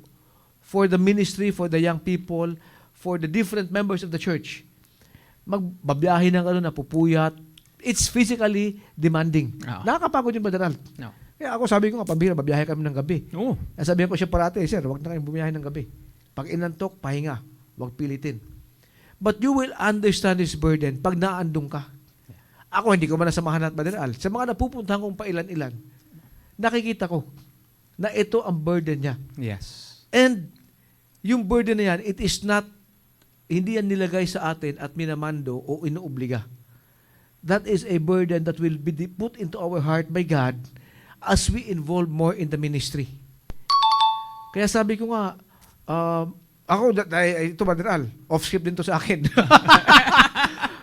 for the ministry, for the young people, for the different members of the church. Magbabiyahe ng napupuyat. It's physically demanding. Oo. Nakakapagod yung Brother Al. No. Kaya ako sabi ko nga, pambira, babiyahe kami ng gabi. Oo. Sabihan ko siya parati, sir, wag na kayong bumiyahe ng gabi. Pag inantok, pahinga. Wag pilitin. But you will understand this burden pag naandun ka. Ako, hindi ko man nasamahan at Brother Al. Sa mga napupuntahan kong pailan-ilan, nakikita ko na ito ang burden niya. Yes. And yung burden na yan, it is not, hindi yan nilagay sa atin at minamando o inuobliga. That is a burden that will be put into our heart by God as we involve more in the ministry. Kaya sabi ko nga, ito Brother Al, off-script din to sa akin.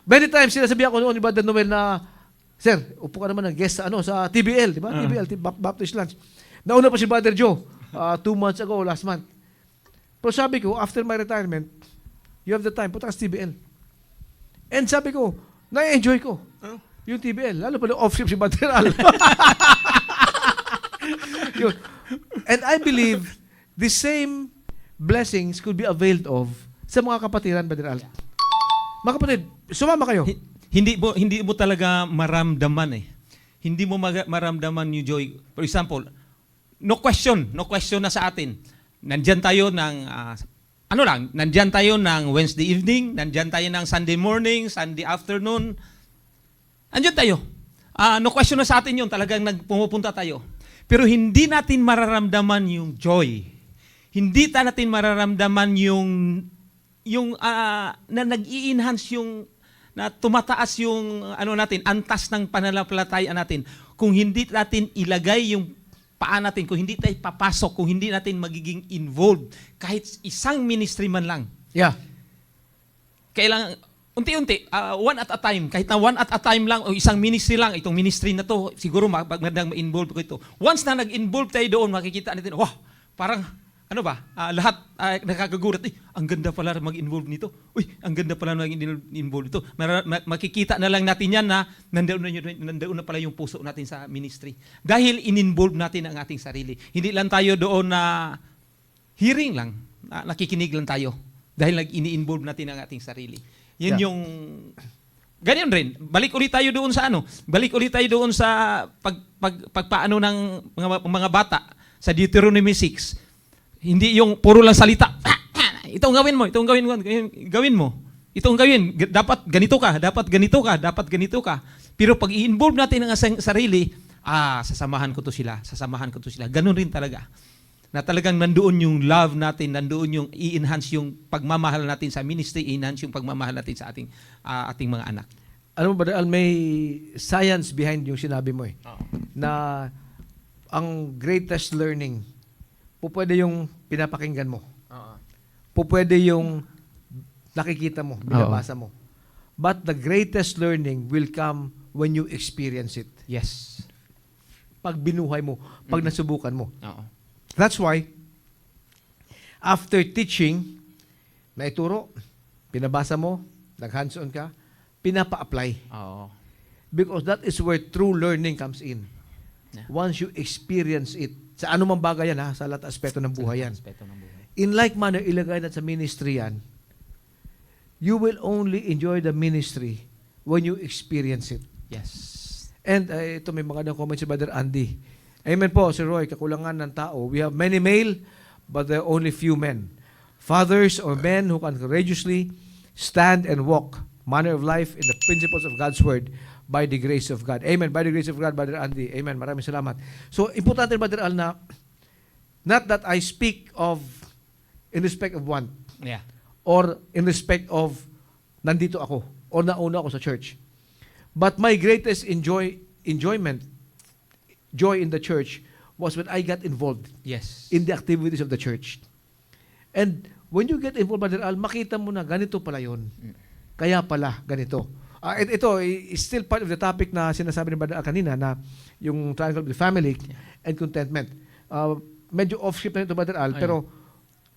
Many times, sinasabi ako noon ni Brother Noel na, sir, upo ka naman ng guest sa TBL, di ba? TBL, Baptist Lunch. Nauna pa si Brother Joe, 2 months ago, last month. Pero sabi ko, after my retirement, you have the time, punta ka sa TBL. And sabi ko, na-enjoy ko yung TBL. Lalo pa off-script si Brother Al. Yun. And I believe the same blessings could be availed of sa mga kapatiran, Brother Al. Mga kapatid, sumama kayo. Hindi mo talaga maramdaman eh. Hindi mo maramdaman yung joy. For example, no question na sa atin. Nandyan tayo ng nandyan tayo ng Wednesday evening, nandyan tayo ng Sunday morning, Sunday afternoon. Nandyan tayo. No question na sa atin yun, talagang pumupunta tayo. Pero hindi natin mararamdaman yung joy. Hindi natin mararamdaman yung na nag-i-enhance yung na tumataas yung natin, antas ng pananampalataya natin. Kung hindi natin ilagay yung paa natin, kung hindi tayo papasok, kung hindi natin magiging involved, kahit isang ministry man lang. Yeah. Kailangan, unti-unti, one at a time, kahit na one at a time lang, o isang ministry lang, itong ministry na to, siguro magandang ma-involve ko ito. Once na nag-involve tayo doon, makikita natin, parang, lahat nakakagulat, ang ganda pala mag-involve nito. Ang ganda pala mag-involve nito. Makikita na lang natin yan na nandoon na pala yung puso natin sa ministry. Dahil in-involve natin ang ating sarili. Hindi lang tayo doon na hearing lang, nakikinig lang tayo. Dahil ini-involve natin ang ating sarili. Yan yung ganyan rin. Balik ulit tayo doon sa pagpaano ng mga bata sa Deuteronomy 6. Hindi yung puro lang salita. Itong gawin mo. Itong gawin. Dapat ganito ka. Dapat ganito ka. Pero pag i-involve natin ang sarili, sasamahan ko to sila. Ganun rin talaga. Na talagang nandoon yung love natin, nandoon yung i-enhance yung pagmamahal natin sa ministry, i-enhance yung pagmamahal natin sa ating mga anak. Alam mo, Brother Al, may science behind yung sinabi mo eh. Na ang greatest learning, pwede yung pinapakinggan mo. Pwede yung nakikita mo, binabasa mo. But the greatest learning will come when you experience it. Yes. Pag binuhay mo, pag nasubukan mo. That's why, after teaching, naituro, pinabasa mo, nag-hands-on ka, pinapa-apply. Oo. Because that is where true learning comes in. Yeah. Once you experience it, sa anumang bagay yan sa lahat aspeto ng buhay yan. Aspeto ng buhay. In like manner, ilagay natin sa ministry yan, you will only enjoy the ministry when you experience it. Yes. And ito may mga comments si Brother Andy. Amen po, Sir Roy, kakulangan ng tao. We have many male, but there are only few men. Fathers or men who can courageously stand and walk manner of life in the principles of God's Word by the grace of God. Amen. By the grace of God, Brother Andy. Amen. Maraming salamat. So, importante, Brother Al, na not that I speak of in respect of one Yeah. or in respect of nandito ako or nauna ako sa church. But my greatest enjoyment, joy in the church was when I got involved Yes. in the activities of the church. And when you get involved, Brother Al, makita mo na ganito pala yun. Kaya pala ganito. Ito is still part of the topic na sinasabi ni Brother Al kanina na yung triangle of the family and contentment. Medyo off-script na ito, Brother Al, pero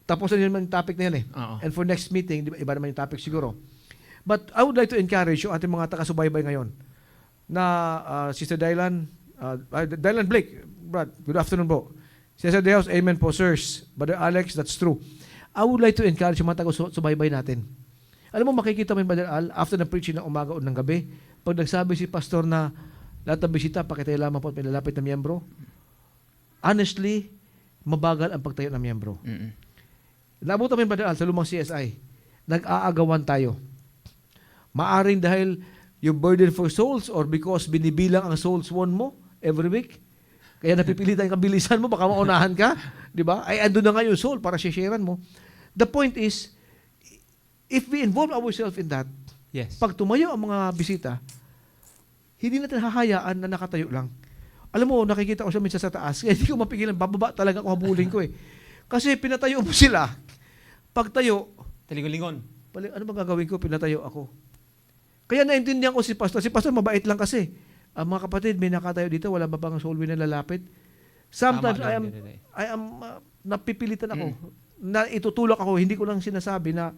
tapos na naman yung topic na yan eh. Oo. And for next meeting, di ba, iba naman yung topic siguro. But I would like to encourage yung ating mga taga-subaybay ngayon na Sister Dylan, Dylan Blake, Brad, good afternoon po. Sister Deos, amen po, sirs. Brother Alex, that's true. I would like to encourage yung mga taga-subaybay natin. Alam mo, makikita mo yung Brother Al, after ng preaching ng umaga o ng gabi, pag nagsabi si pastor na lahat ng bisita, pakitayo lamang po at may lalapit na miyembro, honestly, mabagal ang pagtayo ng miyembro. Naabutan mo yung Brother Al sa lumang CSI, nag-aagawan tayo. Maaring dahil yung burden for souls or because binibilang ang souls won mo every week, kaya napipilitan kang bilisan mo, baka maunahan ka, di ba? Ay, ando na nga yung soul para sharean mo. The point is, if we involve ourselves in that, Yes. pag tumayo ang mga bisita, hindi natin hahayaan na nakatayo lang. Alam mo, nakikita ko siya minsan sa taas, kaya hindi ko mapigilan, bababa talaga ako habulin ko eh. Kasi pinatayo mo sila. Pag tayo, Talingon-lingon. ano ba gagawin ko? Pinatayo ako. Kaya naintindihan ko si Pastor. Si Pastor mabait lang kasi. Mga kapatid, may nakatayo dito, wala ba bang soul winner na lalapit? Sometimes Tama, I am napipilitan ako. Na itutulak ako, hindi ko lang sinasabi na,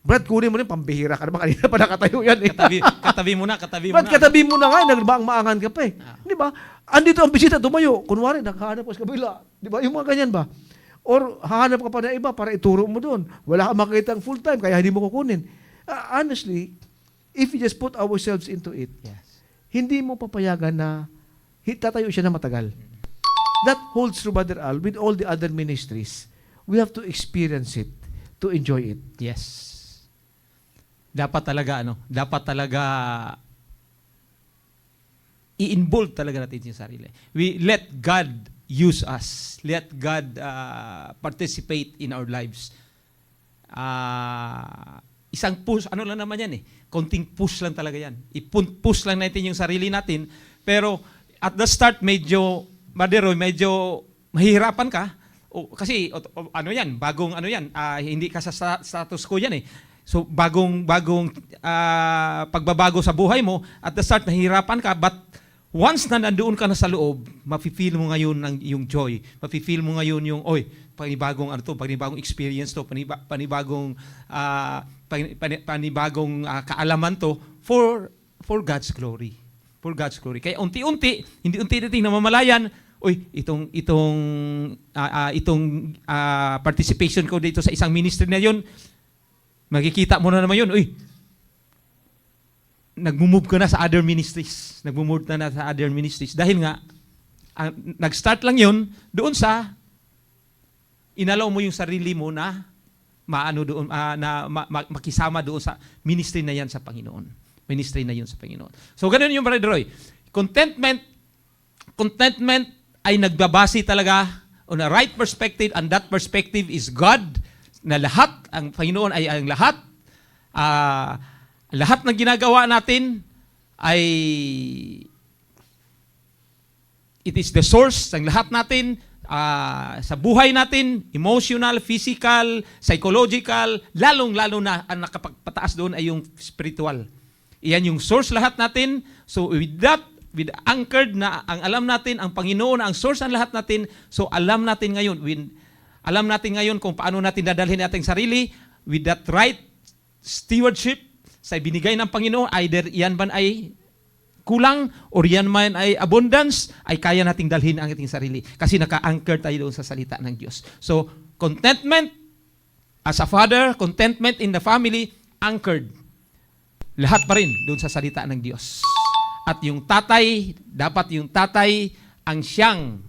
Brad, kunin mo rin, pambihira ka naman. Kanina pa nakatayo yan eh. Katabi mo na. Brad, katabi mo na nga, nagmaang-maangan ka pa eh. Di ba? Andito ang bisita, tumayo. Kunwari, naghahanap ka sa kabila. Di ba? Yung mga ganyan ba? Or hahanap ka pa na iba para ituro mo doon. Wala kang makita ang full time, kaya hindi mo kukunin. Honestly, if we just put ourselves into it, Yes. hindi mo papayagan na tatayo siya na matagal. That holds true, Brother Al, with all the other ministries. We have to experience it to enjoy it. Yes. Dapat talaga i-involve talaga natin yung sarili. We let God use us. Let God participate in our lives. Isang push, ano lang naman yan eh. Konting push lang talaga yan. I-push lang natin yung sarili natin. Pero at the start, medyo mahihirapan ka. Kasi ano yan, bagong ano yan, hindi ka sa status quo yan eh. So bagong pagbabago sa buhay mo, at the start nahihirapan ka, but once na nandoon ka na sa loob, mafe-feel mo ngayon yung joy. Mafe-feel mo ngayon yung panibagong experience to, panibagong kaalaman to for God's glory. For God's glory. Kaya unti-unti, hindi unti-unti namamalayan, itong participation ko dito sa isang ministry na yun, makikita mo na naman yun, nag-move ka na sa other ministries. Nag-move na sa other ministries. Dahil nga, nag-start lang yun doon sa inalaw mo yung sarili mo na makisama doon sa ministry na yan sa Panginoon. Ministry na yun sa Panginoon. So, ganun yung Brother Roy. Contentment ay nagbabase talaga on a right perspective, and that perspective is God, na lahat, ang Panginoon ay ang lahat. Lahat ng ginagawa natin ay it is the source ng lahat natin, sa buhay natin, emotional, physical, psychological, lalong-lalo na ang nakapagpataas doon ay yung spiritual. Iyan yung source lahat natin. So with anchored na ang alam natin, ang Panginoon ang source ng lahat natin, so alam natin ngayon kung paano natin dadalhin ating sarili with that right stewardship, sa binigay ng Panginoon, either yan man ay kulang or yan man ay abundance, ay kaya nating dalhin ang ating sarili. Kasi naka-anchor tayo doon sa salita ng Diyos. So, contentment as a father, contentment in the family, anchored. Lahat pa rin doon sa salita ng Diyos. At yung tatay, dapat yung tatay ang siyang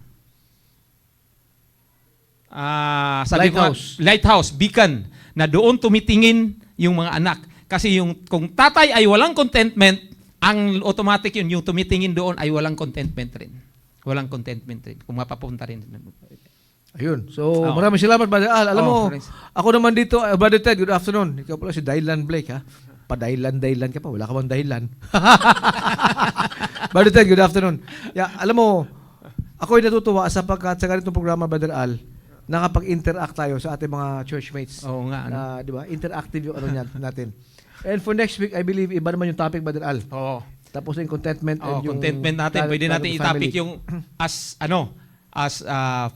lighthouse, beacon, na doon tumitingin yung mga anak. Kasi kung tatay ay walang contentment, ang automatic yung tumitingin doon ay walang contentment rin. Walang contentment rin. Kung mapapunta rin. Ayun. So, maraming salamat, Brother Al. Alam mo, friends. ako naman dito, Brother Ted, good afternoon. Ikaw pala si Dylan Blake, ha? Pa-Dylan ka pa. Wala ka bang dahilan? Brother Ted, good afternoon. Yeah, alam mo, ako ay natutuwa sapagkat sa ganitong programa, Brother Al, nakapag-interact tayo sa ating mga churchmates. Oo nga. Na, di ba? Interactive yung natin. And for next week, I believe, iba naman yung topic, Brother Al. Oo. Tapos yung contentment and yung... contentment natin. Pwede natin family. i-topic yung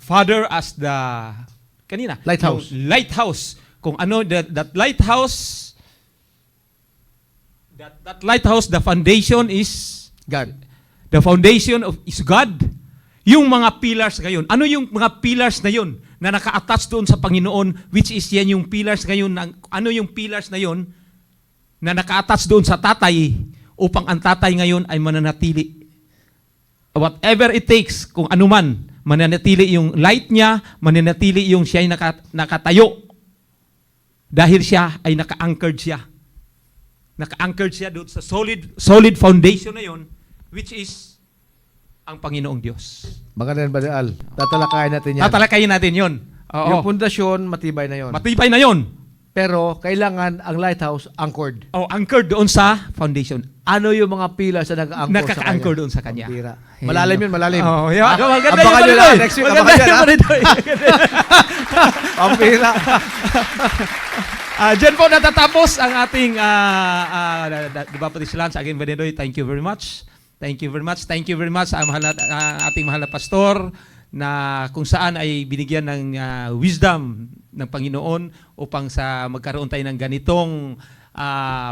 father as the Lighthouse. Yung lighthouse. Kung ano, that lighthouse, that lighthouse, the foundation is God. The foundation is God. Yung mga pillars ngayon. Ano yung mga pillars na yun na naka-attach doon sa Panginoon, which is yan yung pillars ngayon. Ano yung pillars na yun na naka-attach doon sa tatay upang ang tatay ngayon ay mananatili. Whatever it takes, kung ano man, mananatili yung light niya, mananatili yung siya ay nakatayo. Dahil siya ay naka-anchored siya. Naka-anchored siya doon sa solid foundation na yun, which is ang Panginoong Diyos. Maganda yan, Brother Al. Tatalakayin natin yan. Tatalakayin natin yun. Yung pundasyon, matibay na yon. Matibay na yun. Pero kailangan ang lighthouse anchored. Anchored doon sa foundation. Ano yung mga pillars na nag-anchor sa kanya? Nakaka-anchor doon sa kanya. Pambira. Malalim yun, malalim. Maganda Abangan nyo lang. Next week, abangan nyo lang. Pambira. Diyan po natatapos ang ating Baptist Lunch. Again, Benedoy, thank you very much. Thank you very much. Thank you very much sa ating mahal na pastor na kung saan ay binigyan ng wisdom ng Panginoon upang magkaroon tayo ng ganitong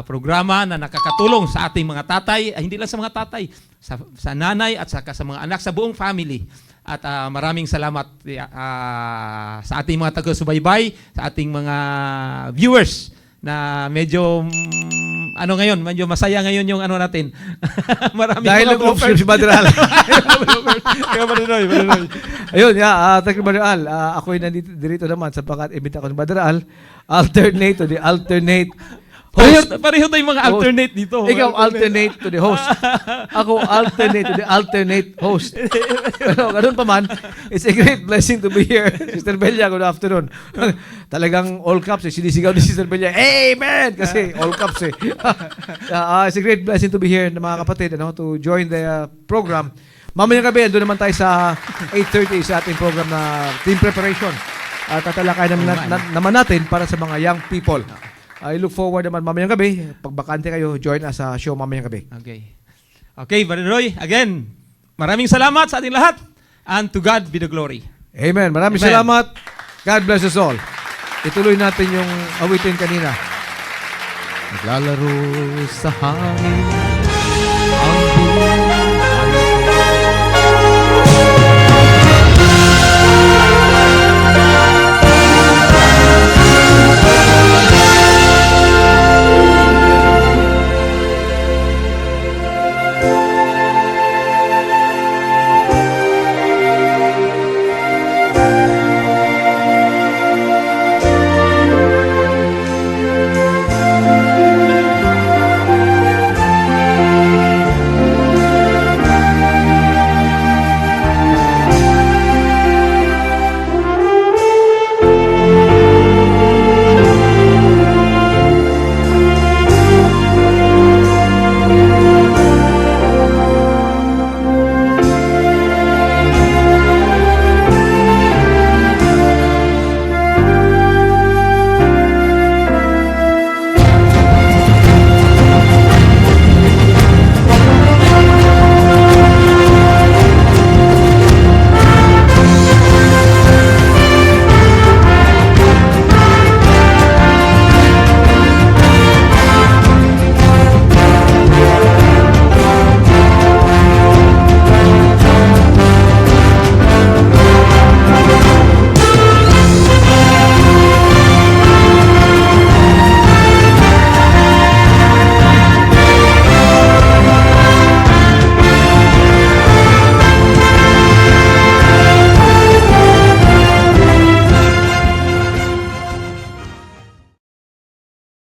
programa na nakakatulong sa ating mga tatay, hindi lang sa mga tatay, sa nanay at sa mga anak, sa buong family. At maraming salamat sa ating mga taga-subaybay, sa ating mga viewers na medyo medyo masaya ngayon yung natin. Maraming Dahil nag-observe si Brother Al. Ayun, thank you, Brother Al. Ako'y nandito dito naman sapagkat imbita ko ni Brother Al. Alternate to the alternate host. Pareho tayong mga alternate dito. Ikaw alternate to the host. Ako alternate to the alternate host. Pero ganun pa man, it's a great blessing to be here. Sister Belia, good afternoon. Talagang all caps sinisigaw ni Sister Belia. Amen! Kasi all caps it's a great blessing to be here mga kapatid, to join the program. Mamayang gabi, doon naman tayo sa 8:30 sa ating program na team preparation. Tatalakay naman natin para sa mga young people. I look forward naman mamayang gabi. Pag bakante kayo, join us sa show mamayang gabi. Okay, Brother Roy, again, maraming salamat sa ating lahat. And to God be the glory. Amen. Maraming salamat. God bless us all. Ituloy natin yung awitin kanina. Naglalaro sa hangin ang buhay.